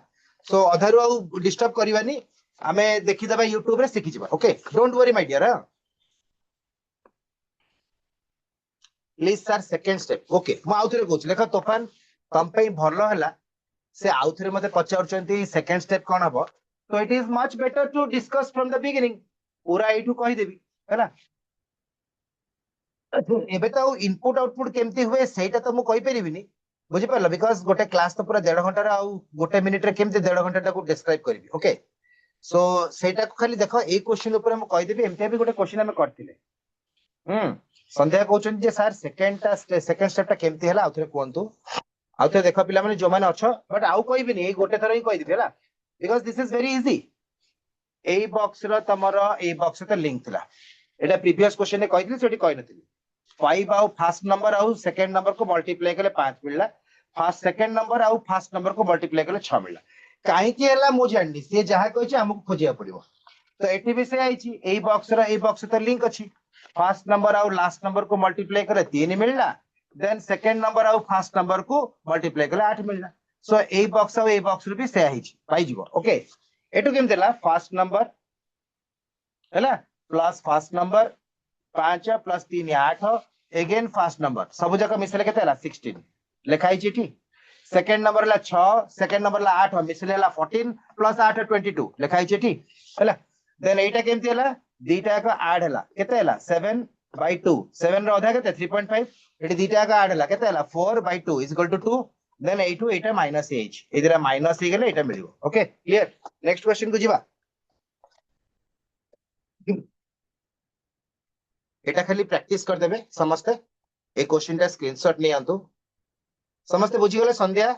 सो अधारु आ डिस्टर्ब करिवानी हमें देखि दबा YouTube रे सिखि जबा okay don't worry my dear please sir second step okay मु आउथरे कहूछ लेख तोफान तम पे भलो हला से आउथरे मते पचाउचंती सेकंड स्टेप कोन हबो तो it is much better to discuss from the beginning पूरा एठू कहि देबी हैला एबे तो इनपुट आउटपुट केमती हुए सेटा तो मु कहि परिबिनी बुझि परलो बिकॉज़ गोटे क्लास तो पूरा 1.5 घंटा रा आ गोटे मिनिट रे केमती 1.5 घंटा टा को डिस्क्राइब करबी ओके सो सेटा को खाली देखो ए क्वेश्चन ऊपर हम कहि देबी एमती भी गोटे क्वेश्चन हम करथिले संध्या कहउछन जे सर सेकंड स्टेप टा केमती हला आउथरे कोंतु आउथरे देखो पिला माने जो माने अछो बट आउ कहबिनी ए गोटे थरा ही कहि दिबे हला because this is very easy ए बॉक्स रो तमरो ए बॉक्स तो लिंक थिला एटा प्रीवियस क्वेश्चन ने कहितली सेठी कहि नथिली 5 आउ फर्स्ट नंबर आउ सेकंड नंबर को मल्टीप्लाई कले 5 मिलला फर्स्ट सेकंड नंबर आउ फर्स्ट नंबर को मल्टीप्लाई कले 6 मिलला काहे कि हला मु जाननी से जहा कहै छै हमको खोजिया पड़िबो तो एठी भी से आइछि ए बॉक्स तो लिंक अछि फर्स्ट नंबर आउ लास्ट नंबर को मल्टीप्लाई करे 3 मिलला देन सेकंड नंबर आउ फर्स्ट नंबर को मल्टीप्लाई कले 8 मिलला सो ए बॉक्स आउ ए बॉक्स रू भी से आही पाई जीवो ओके एटू केम देला फर्स्ट नंबर हैला plus first number 5 plus 3 8 again first number सब जक मिसले केते हला 16 लिखाई छी ठीक सेकंड नंबर ला 6 सेकंड नंबर ला 8 मिसले ला 14 प्लस 8 22 लिखाई छी ठीक हैला देन एटा केमती हला दीटा का ऐड हला केते हला 7 by 2 7 रो अधा केते 3.5 एटी दीटा का ऐड हला केते हला 4 by 2 is equal to 2 then एटू Etah minus H इधर माइनस ही गेले एटा मिलियो ओके क्लियर नेक्स्ट क्वेश्चन को जीवा एटा खाली प्रैक्टिस कर देबे समझते ए क्वेश्चन टा स्क्रीनशॉट नहीं आंतु समझते बुझी गले संध्या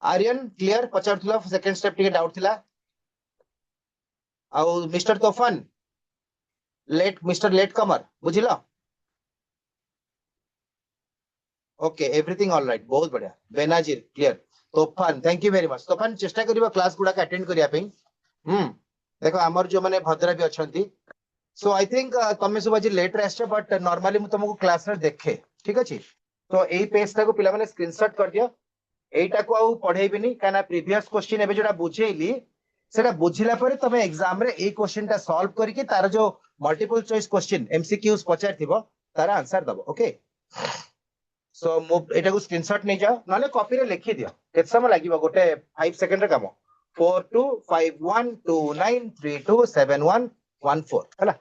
आर्यन क्लियर पचारथुला सेकंड स्टेप टिके डाउट थिला आ mister Tofan late mister latecomer बुझिला ओके एवरीथिंग ऑल राइट बहुत बढ़िया Benazir clear Tofan thank you very much Tofan चेष्टा करिबा क्लास गुडा का अटेंड करिया पे देखो हमर जो माने भद्रा भी अछंती सो आई थिंक तमे सब आज लेट रे आछे बट नॉर्मली मु तुमको क्लास रे देखे ठीक अछि तो एई पेज टा को पिला माने स्क्रीनशॉट कर दियो एटा को आउ पढेइबिनी काना प्रीवियस क्वेश्चन एबे जोडा बुझेइली सेटा बुझिला परे तमे एग्जाम रे एई क्वेश्चन टा सॉल्व करके तार जो मल्टीपल चॉइस क्वेश्चन एमसीक्यूज पचार थिबो तार आंसर दबो ओके सो मु एटा को स्क्रीनशॉट नै जाओ नाले कॉपी रे लिखि दियो केत समय लागिबो गोटे 5 सेकंड रे काम 425129327114 हला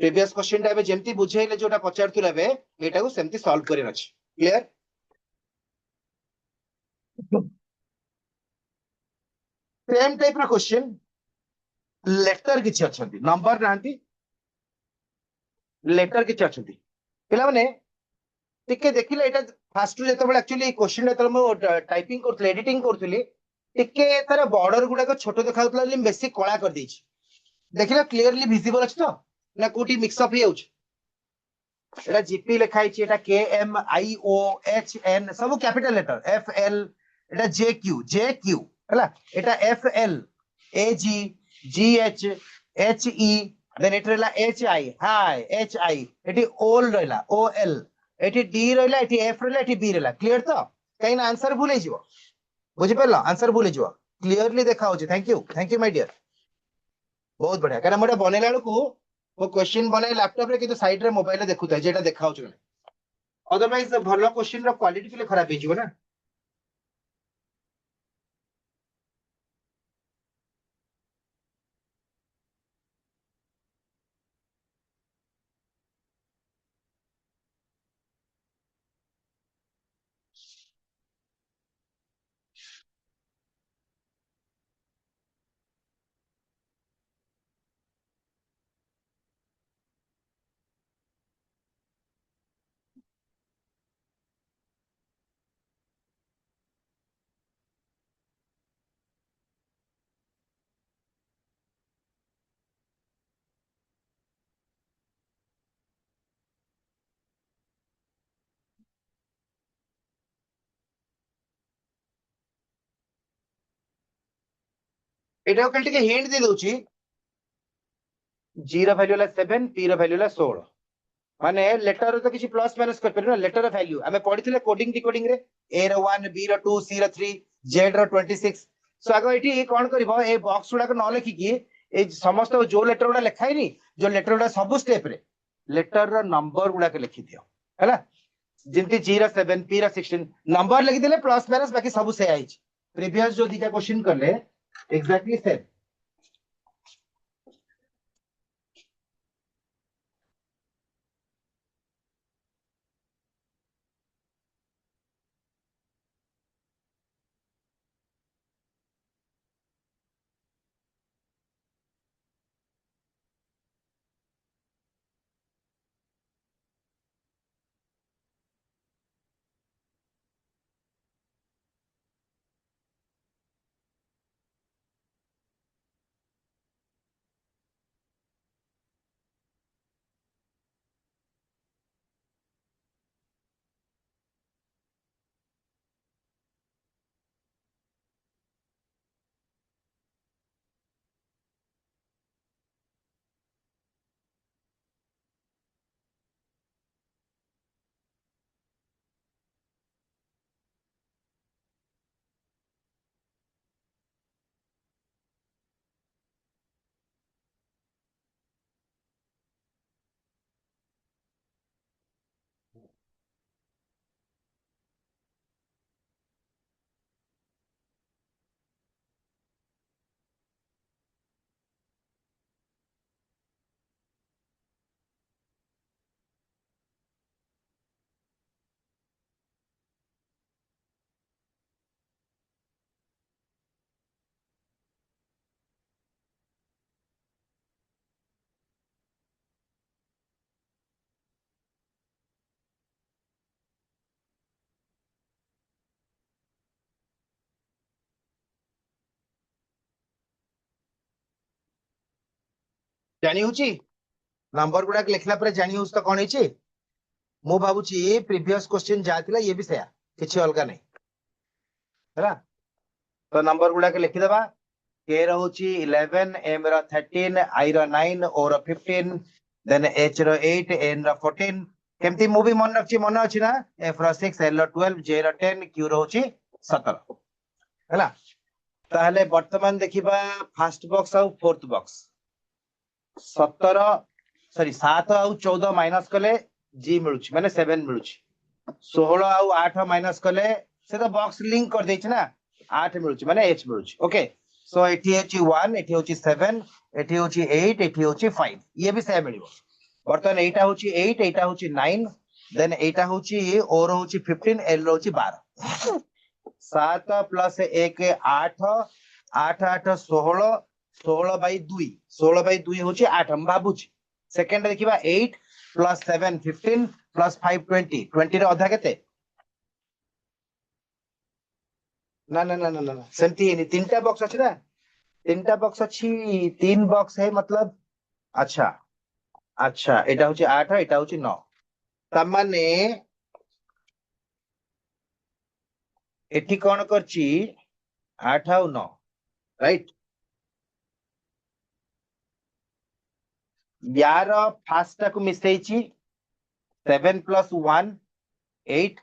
प्रीवियस क्वेश्चन टा एबे जेमती बुझेइले जोटा पचारथुला बे एटा को सेमती सॉल्व करिन अछि क्लियर सेम टाइप रो क्वेश्चन लेटर किछि अछंती नंबर नांती लेटर किछि अछंती पिला माने टिके देखिले एटा फास्ट जेते बेले एक्चुअली क्वेश्चन जेते मो टाइपिंग करथले एडिटिंग करथली टिके तार बॉर्डर गुडा को छोटो देखाउतला ले बेसी कळा कर दैछि देखिले क्लियरली विजिबल अछि तो ना कोठी मिक्स अप हियउछ एटा जीपी लिखाई छी एटा K M I O H N सब कैपिटल लेटर एफ एल एटा जे क्यू हला एटा F L A G G H H E then एट रहला H I hi H I एटी ओल रहला ओ एल एटी डी रहला एटी एफ रहला एटी बी रहला क्लियर तो कहीं ना आंसर भूल जीवो बुझि परला आंसर भूल जीवो क्लियरली देखा होची थैंक यू माय डियर बहुत बढ़िया कारण मोटा बनेला बेलू वो क्वेश्चन बनाए लैपटॉप रे किंतु साइड रे मोबाइल रे देखुता जेटा देखा होची अदरवाइज भलो क्वेश्चन रो क्वालिटी के खराब हे जीवो ना एटा को टिके हिंट दे दोची जी रो वैल्यू ला 7 पी रो वैल्यू ला 16 माने लेटर तो किसी प्लस माइनस कर परना लेटर वैल्यू हमें पढिथिले कोडिंग डिकोडिंग रे ए रो 1 बी रो 2 सी रो 3 जेड रो 26 सो आगो एठी कोन करबो ए बॉक्स गुडा को न लिखि की ए समस्त जो लेटर गुडा लिखाइनी जो लेटर गुडा सब स्टेप रे लेटर रो नंबर गुडा के लिखि दियो हैला जिंती जी रो 7 पी रो 16 नंबर लिखि देले प्लस माइनस बाकी सब से आइछ प्रीवियस जो दीटा क्वेश्चन करले एग्जैक्टली सेम जानी होची नंबर गुडा लिखला पर जानी होच तो कोन हेची मु भाबुची प्रीवियस क्वेश्चन जाथिला ये भी सया किछि अलगा नहीं हैला तो नंबर गुडा के लिखि देबा के रहउची 11 एम रो 13 आई रो 9 ओ रो 15 देन एच रो 8 एन रो 14 केमती मु भी मन रखची मन अछि ना एफ रो 6 एल रो 12 जे रो 10 क्यू रहउची 17 हैला ताहले वर्तमान देखिबा फर्स्ट बॉक्स और फोर्थ बॉक्स 17 सॉरी 7 और 14 माइनस कले जी मिलुची माने 7 मिलुची 16 और 8 माइनस कले से तो बॉक्स लिंक कर देछि ना 8 मिलुची माने एच मिलुची ओके सो एठी होची 1 एठी होची 7 एठी होची 8 एठी होची 5 ये भी से मिलिबो वर्तमान एटा होची 8 एटा होची 9 देन एटा होची और होची 15 एल होची 12 7 प्लस 1 8 8 8 16 16 बाई 2 16 बाई 2 होची 8 हम बाबुची सेकंड देखिबा 8 प्लस 7 15 प्लस 5 20 20 रे अधा केते ना ना ना ना ना सेंती नहीं तीनटा बॉक्स अछि ना तीनटा बॉक्स अछि तीन बॉक्स है मतलब अच्छा अच्छा एटा होची 8 एटा होची 9 त माने एठी कोन करची 8 और 9 राइट यार फास्ट को मिसेइची 7 प्लस 1 8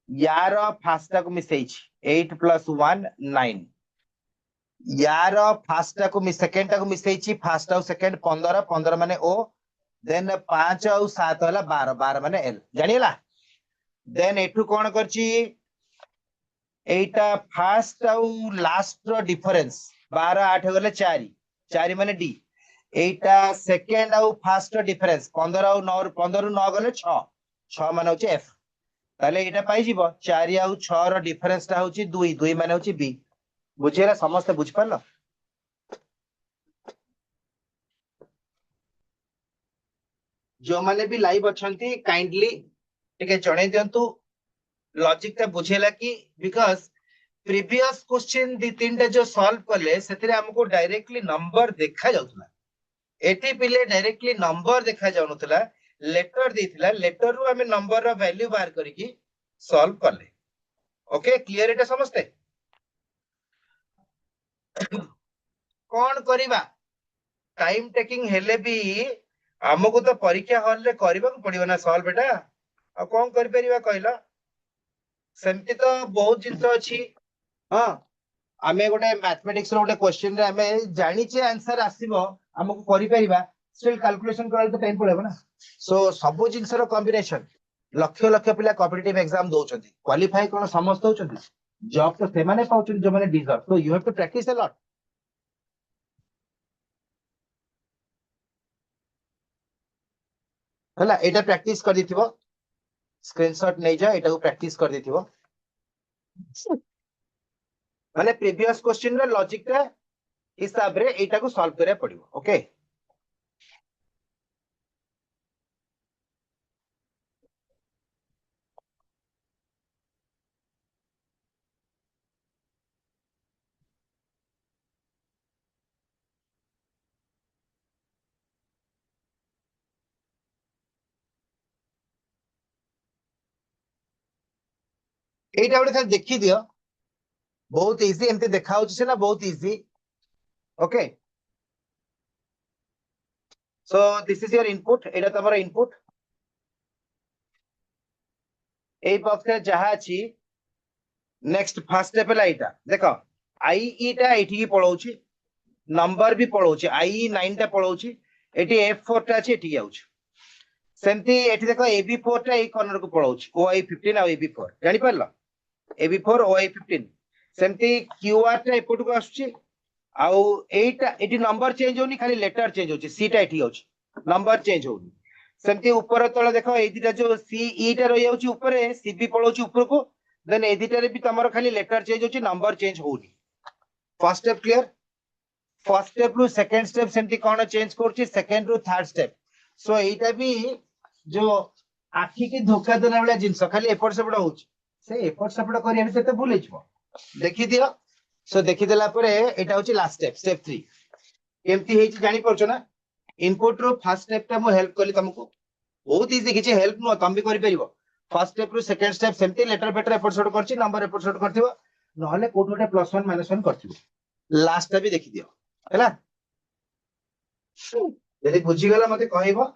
यार फास्ट को मिसेइची 8 प्लस 1 9 यार फास्ट को सेकंड को मिसेइची फास्ट और सेकंड 15 15 माने ओ देन 5 और 7 होला 12 12 माने एल जानिला देन एठू कोन करची एटा फास्ट और लास्ट रो डिफरेंस 12 8 गले 4 4 माने डी एटा सेकंड और फास्ट डिफरेंस 15 और 9 15 9 गले 6 6 माने होची एफ ताले एटा पाई जीवो 4 और 6 रो डिफरेंस ता होची 2 2 माने होची बी बुझेला समस्त बुझ पारलो जो माने भी लाइव अछंती काइंडली टिके जणे दियंतु लॉजिक ता बुझेला कि बिकॉज़ प्रीवियस क्वेश्चन दी तीनटा जो सॉल्व करले सेतिरे हमको डायरेक्टली नंबर देखा जाउतला एटी पिले डायरेक्टली नंबर देखा जाउनतला लेटर देथिला लेटर रु हमें नंबर रो वैल्यू बाहर करिकी सॉल्व करले ओके क्लियर एटा समझते कौन करिबा टाइम टेकिंग हेले भी हमको तो परीक्षा हॉल रे करबा को पड़िबो ना सॉल्व बेटा आ कौन कर परिबा कहला सेमती तो बहुत जिंस अछि हां आमे गोटे मैथमेटिक्स रो गोटे क्वेश्चन रे आमे जानि छे आंसर आसीबो हमको करि परिबा स्टिल कैलकुलेशन करल तो टाइम पड़ेबो ना सो सब जिंस रो कॉम्बिनेशन लक्ष लक्ष पिला कॉम्पिटिटिव एग्जाम दोचंती क्वालिफाई कोन समस्त होचंती जॉब तो से माने पाउचंती जो माने डिजर्व तो you have to practise a lot हला एटा प्रैक्टिस कर दिथिबो स्क्रीनशॉट नै जा एटा को प्रैक्टिस कर दिथिबो माने प्रीवियस क्वेश्चन रो लॉजिक रे हिसाब रे एटा को सॉल्व करे पड़िबो ओके एटा गोटे खाली देखि दियो बहुत इजी एमते देखा होछ से ना बहुत easy okay so this is your input Etah तमरो input A box रे जहा अछि नेक्स्ट फर्स्ट स्टेप है एटा देखो आई ईटा एठी की पळौछि नंबर भी पळौछि आई 9 टा पळौछि एठी F4 टा अछि एठी आउछि सेमती एठी देखो AB4 टा ए कॉर्नर को पळौछि OI15 आ AB4 जानि परलो AB4 OI15 सेमती QR टा एपट को आछछि आउ एटा एठी नंबर चेंज होनी खाली लेटर चेंज होछि सी टा एठी आउछि नंबर चेंज होनी सेमती ऊपर तळे देखो ए दिटा जो सी ई टा रहि आउछि ऊपर सीबी पळौछि ऊपर को देन ए दिटा रे भी तमरो खाली लेटर चेंज होछि नंबर चेंज होनी first step clear first step रु सेकंड स्टेप सेमती कोन चेंज करछि सेकंड रु थर्ड स्टेप सो एटा भी जो आखी के धोखा देना वाला जिंस खाली एपट सेपट होछि से एपट सेपट करिया भी ते भूल हिजबो देखि दियो सो देखि देला परे एटा होछि लास्ट स्टेप स्टेप 3 केमती हेछि जानि परछो ना इनपुट रो फर्स्ट स्टेप टा मु हेल्प कली तुमको बहुत इजी किछि हेल्प नो तुम भी करि परिबो फर्स्ट स्टेप रो सेकंड स्टेप सेमती लेटर बेटर एपट सेट करछि नंबर एपट सेट करथिबो नहले कोट गोटे +1 -1 करथिबो लास्ट टा भी देखि दियो हैला यदि बुझी गला मते कहइबो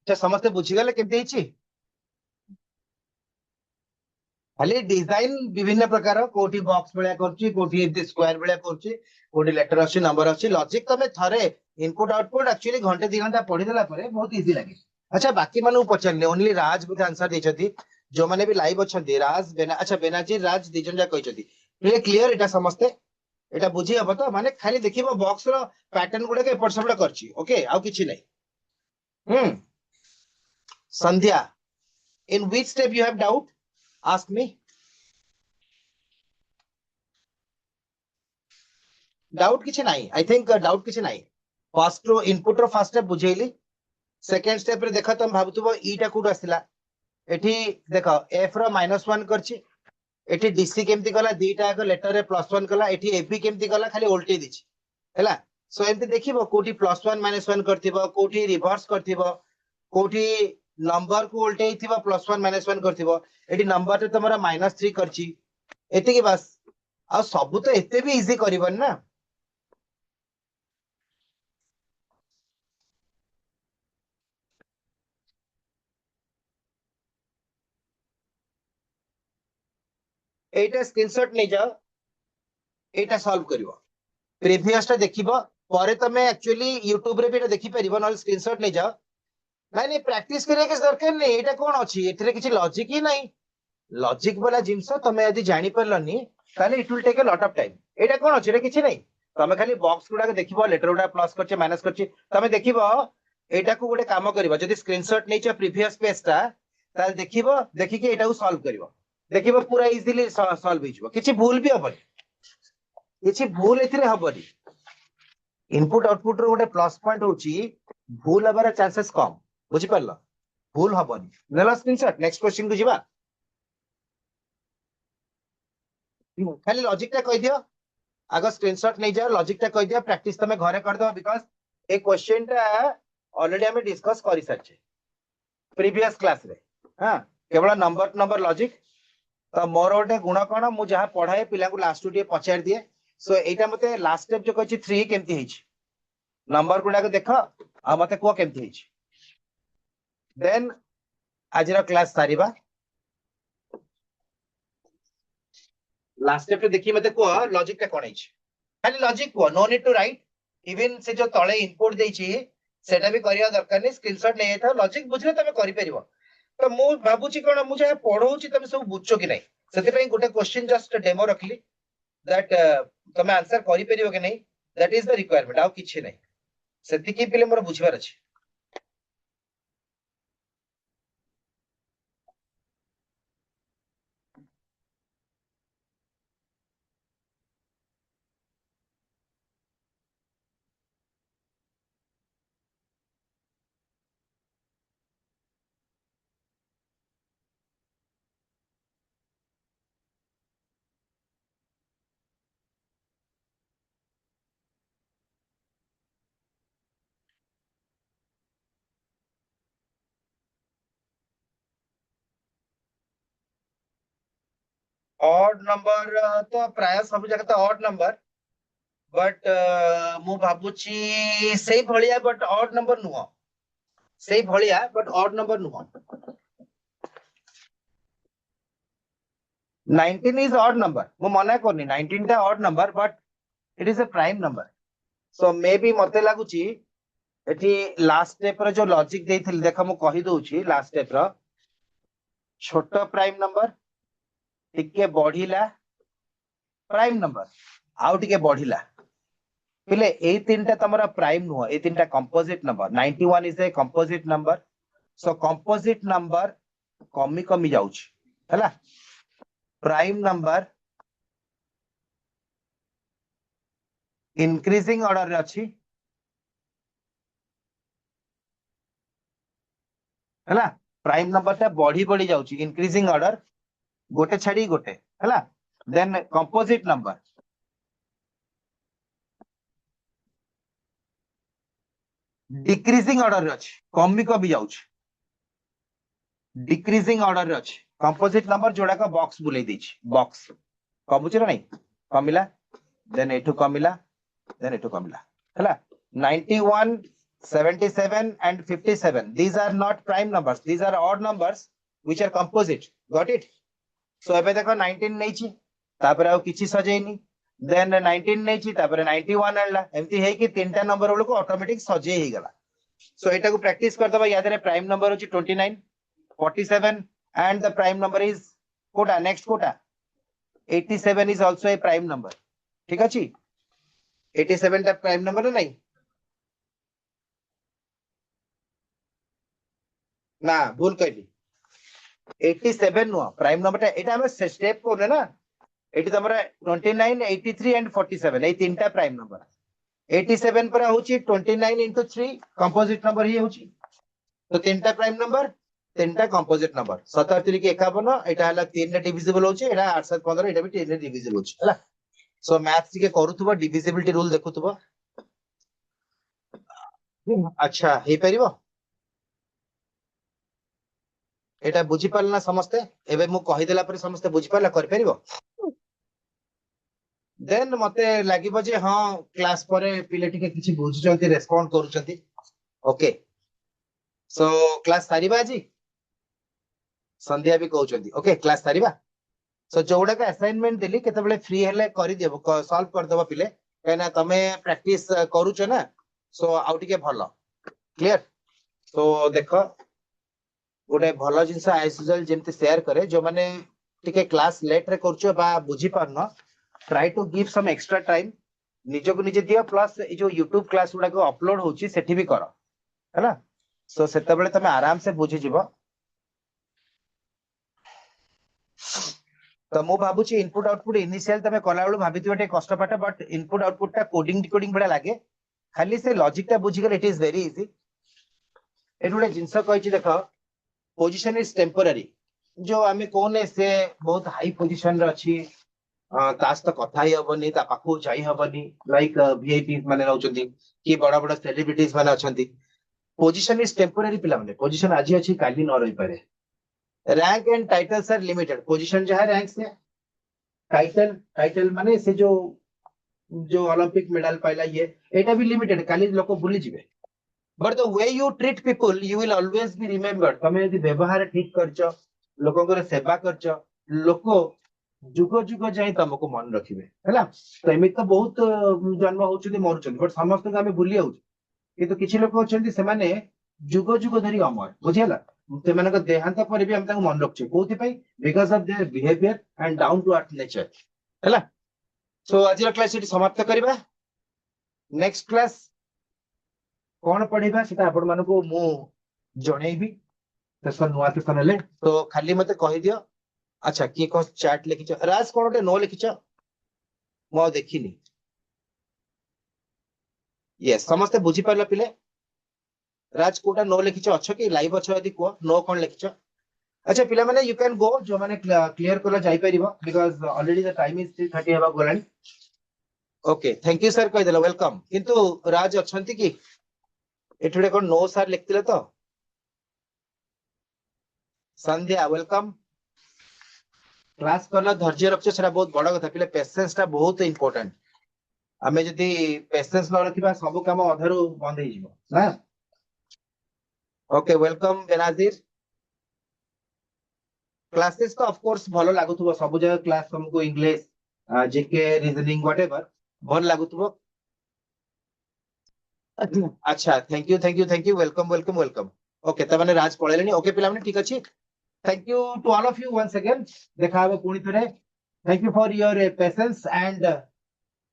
जे समस्त बुझी गले केमते हिची खाली डिजाइन विभिन्न प्रकार कोठी बॉक्स भलिया करछि कोठी एते स्क्वायर भलिया करछि कोठी लेटर अछि नंबर अछि लॉजिक तमे थरे इनपुट आउटपुट एक्चुअली घंटे 2 घंटा पढी देला परे बहुत इजी लागे अच्छा बाकी मानु पचरले ओनली राज बुझे आंसर देछथि जो माने भी लाइव अछंती राज बेना अच्छा बेनाजी राज दिजन जा कहछथि क्लियर एटा समस्ते एटा बुझी हबो तो माने खाली देखिबो बॉक्स रो पैटर्न गुडे के एपट सेपट करछि ओके आउ किछि नै हम Sandhya in which step you have doubt ask me doubt किछि नाही आई थिंक डाउट किछि नाही फर्स्ट रो इनपुट रो फर्स्ट स्टेप बुझेइली सेकंड स्टेप रे देखा तुम भाबुथबो ईटा कोड आसिला एठी देखो एफ रो -1 करछि एठी डीसी केमती गला दीटा एक लेटर रे +1 गला एठी एपी केमती गला खाली उल्टी दिछि हैला सो एमती देखिबो कोठी +1 -1 करथिबो कोठी रिवर्स करथिबो कोठी नंबर को उल्टे थिबो +1 -1 करथिबो एठी नंबर रे तमरा -3 करछि एति की बस आ सब तो एते भी इजी करबन ना एटा स्क्रीनशॉट नै जाओ एटा सॉल्व करिवो प्रीवियस टा देखिबो परे तमे एक्चुअली YouTube रे भी एटा देखि परिबो न स्क्रीनशॉट नै जाओ नहीं नहीं प्रैक्टिस करिया के दरकार नहीं एटा कोन अछि एथरे किछि लॉजिक ही नहीं लॉजिक वाला जिंस तमे यदि जानि परलनी ताले it will take a lot of time एटा कोन अछि रे किछि नहीं तमे खाली बॉक्स गुडा के देखिबो लेटर गुडा प्लस करछे माइनस करछे तमे देखिबो एटा को गोटे काम करिवो जदि स्क्रीनशॉट नै छ प्रीवियस पेज ता ताले देखिबो देखि के एटा को सॉल्व करिवो देखिबो पूरा इजीली सॉल्व हिजबो किछि भूल भी हबनी किछि भूल एथिरे हबनी इनपुट आउटपुट रो गोटे प्लस पॉइंट होची भूल हबार चांसेस कम बुझि परलो भूल हबनी नेला स्क्रीनशॉट नेक्स्ट क्वेश्चन को जिबा खाली लॉजिक टा कहि दियो आगे स्क्रीनशॉट नहीं जाओ लॉजिक टा कहि दियो प्रैक्टिस तमे घरे कर दो बिकॉज़ ए क्वेश्चन टा ऑलरेडी हमें डिस्कस करि सच्चे प्रीवियस क्लास रे हां केवल नंबर नंबर लॉजिक तो मोर गोटे गुण कोन मु जहा पढ़ाए पिला को लास्ट टू पचार दिए सो एटा मते लास्ट स्टेप जो कहछि 3 केमती हिच नंबर गुडा को देखो आ मते को केमती हिच देन आज रो क्लास सारिबा लास्ट स्टेप रे देखि मते को लॉजिक टा कोन हिच खाली लॉजिक को no need to write even से जो तळे इनपुट देछि सेटा भी करिया दरकार नहीं स्क्रीनशॉट नै था लॉजिक बुझले तमे करि परिबो तो मु भाबुची कोन मु जे पढौची तमे सब बुझछो कि नै सेति पई गोटे क्वेश्चन जस्ट डेमो रखली दैट तमे आंसर करि परिबो कि नै दैट इज द रिक्वायरमेंट आउ किछि नै सेति की पिले मोर बुझबार अछि ऑड नंबर तो प्राय सब जगह तो ऑड नंबर बट मु भाबुची सेई भलिया बट ऑड नंबर नुह सेई भलिया बट ऑड नंबर नुह 19 इज ऑड नंबर मु मना करनी 19 टा odd number but it is a prime number so may be मते लागुची एठी लास्ट स्टेप रो जो लॉजिक देइथिल देखा मु कहि दउची लास्ट स्टेप रो छोट प्राइम नंबर टिके बढ़िला प्राइम नंबर आउ टिके बढ़िला पिले ए तीनटा तमरा प्राइम नुह ए तीनटा composite number 91 is a composite number so composite number कमी कमी जाउची हैला प्राइम नंबर इंक्रीजिंग ऑर्डर रे अछि हैला प्राइम नंबर ता बढ़ी बढ़ी जाउची इंक्रीजिंग ऑर्डर गोटे छाड़ी गोटे हैला then composite number decreasing order रे अछि कमी कमी जाउची डिक्रीजिंग ऑर्डर रे अछि कंपोजिट नंबर जोड़ा का बॉक्स बुलाई देछि बॉक्स कमुची ना नहीं कमिला देन एठु कमिला देन एठु कमिला हैला 91 77 and 57 these are not prime numbers these are odd numbers which are composite got it so एबे देखो 19 नैची तापर आउ किछि सजेइनी देन 19 नैची तापर 91 आनला एमती हे कि तीनटा नंबर वाला को ऑटोमेटिक सजे ही गला सो एटा को प्रैक्टिस कर दबा याद रे प्राइम नंबर होची 29 47 and the prime number is कोटा नेक्स्ट कोटा 87 is also a prime number ठीक अछि 87 टा प्राइम नंबर नहीं ना भूल कहली 87 नुआ प्राइम नंबर टा एटा हम स्टेप कोने ना एटी तमरा 29 83 and 47 ए तीनटा प्राइम नंबर 87 पर होची 29 into 3 कंपोजिट नंबर ही होची तो तीनटा प्राइम नंबर तीनटा कंपोजिट नंबर 77 के 51 एटा हला 3 रे डिविजिबल होची एटा 8 7 15 एटा भी 3 रे डिविजिबल होची हला सो मैथ्स के करूथबो डिविजिबिलिटी रूल देखुथबो अच्छा हे परिबो एटा बुझी पालना समस्ते एबे मु कहि देला पर समस्ते बुझी पाला कर परिबो देन मते लागिबो जे हां क्लास परे पिले टिके किछि बुझुचंती रेस्पोंड करूचंती ओके सो क्लास सारिबा जी संध्या भी कहउचंती ओके क्लास सारिबा सो जोडा का असाइनमेंट देली केते बेले फ्री हेले करि देबो सॉल्व कर देबो पिले केना तमे प्रैक्टिस करूच ना सो आउ टिके भलो क्लियर तो देखो गोटे भलो जिंस एज यूजुअल जेमति शेयर करे जो माने टिके क्लास लेट रे करछो बा बुझी पारनो try to give some extra time निजो को निजे दियो प्लस ए जो YouTube क्लास गुडा को अपलोड होची सेठी भी करो हैना सो सेते बेले तमे आराम से बुझी जिवो तो मु भाबुची इनपुट आउटपुट इनिशियल तमे कला बेलु भाबिथिबो टे कष्ट पाठ बट इनपुट आउटपुट टा कोडिंग डिकोडिंग बडा लागे खाली से लॉजिक टा बुझी गेले इट इज वेरी इजी एटुडे जिंस कहछि देखो पोजीशन इज टेम्पररी जो आमे कोने से बहुत हाई पोजीशन रे अछि तास तो कथा ही हबनी ता पाखु जाई हबनी लाइक वीआईपी माने रहउचंती कि बड़ा बड़ा सेलिब्रिटीज माने अछंती पोजीशन इज टेम्पररी पिला माने पोजीशन आज अछि काली न रही पारे rank and titles are limited position जहा रैंक से टाइटल टाइटल माने से जो ओलंपिक मेडल पाइला ये एटा भी लिमिटेड काली लोक भूली जिवे but the way you treat people you will always be remembered तमे यदि व्यवहार ठीक करछ लोकंकर सेवा करछ लोक जुग जुग जाई तुमको मन रखिबे हैला तो एमि तो बहुत जन्म होउछथि मरुछथि बट समस्त के हमें भूली आउछ किंतु किछि लोक होछथि से माने जुग जुग धरि अमर बुझियला से माने को देहांत पर भी हम ताको मन रखछु कोथि पई because of their behaviour and down to earth nature हैला सो आज क्लास इटी समाप्त करिबा नेक्स्ट क्लास कोन पढिबा सेटा आपण मानको मु जणैबी सेशन नुआ सेशन हेले तो खाली मते कहि दियो अच्छा किए कौन चैट लिखिच राज कौन गोटे नो लिखिच मु देखिनी यस समस्ते बुझी पारला पिले राज कोटा नो लिखिच अच्छ कि लाइव अच्छ यदि को नो कौन लिखिच अच्छा पिला माने यू कैन गो जो माने क्लियर करला जाई परिबो because already the time is 3:30 हेबा गोलानी ओके थैंक यू सर कहि देला वेलकम किंतु राज अछंती कि एठुडे कोन नो सर लिखतिले तो संध्या वेलकम क्लास करला धैर्य रखछ सेटा बहुत बड़ कथा पिले पेशेंस टा बहुत इंपोर्टेंट आमे जदी पेशेंस न रखिबा सब काम अधरू बंद हे जिवो ना ओके वेलकम बेनाजिर क्लासेस तो ऑफ कोर्स भलो लागुथबो सब जगह क्लास हमको इंग्लिश जीके रीजनिंग व्हाटएवर भल लागुथबो अच्छा thank you welcome welcome welcome okay त माने राज पळेलेनी ओके पिला माने ठीक अछि thank you to all of you once again देखा हबो पुनी थरे thank you for your patience and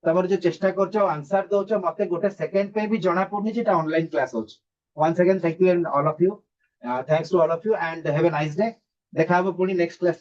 तमर जो चेष्टा करछो आंसर दोछो मते गोटे सेकंड पे भी जणा पड़नी जेटा ऑनलाइन क्लास होछ once again thank you and all of you thanks to all of you and have a nice day देखा हबो पुनी नेक्स्ट क्लास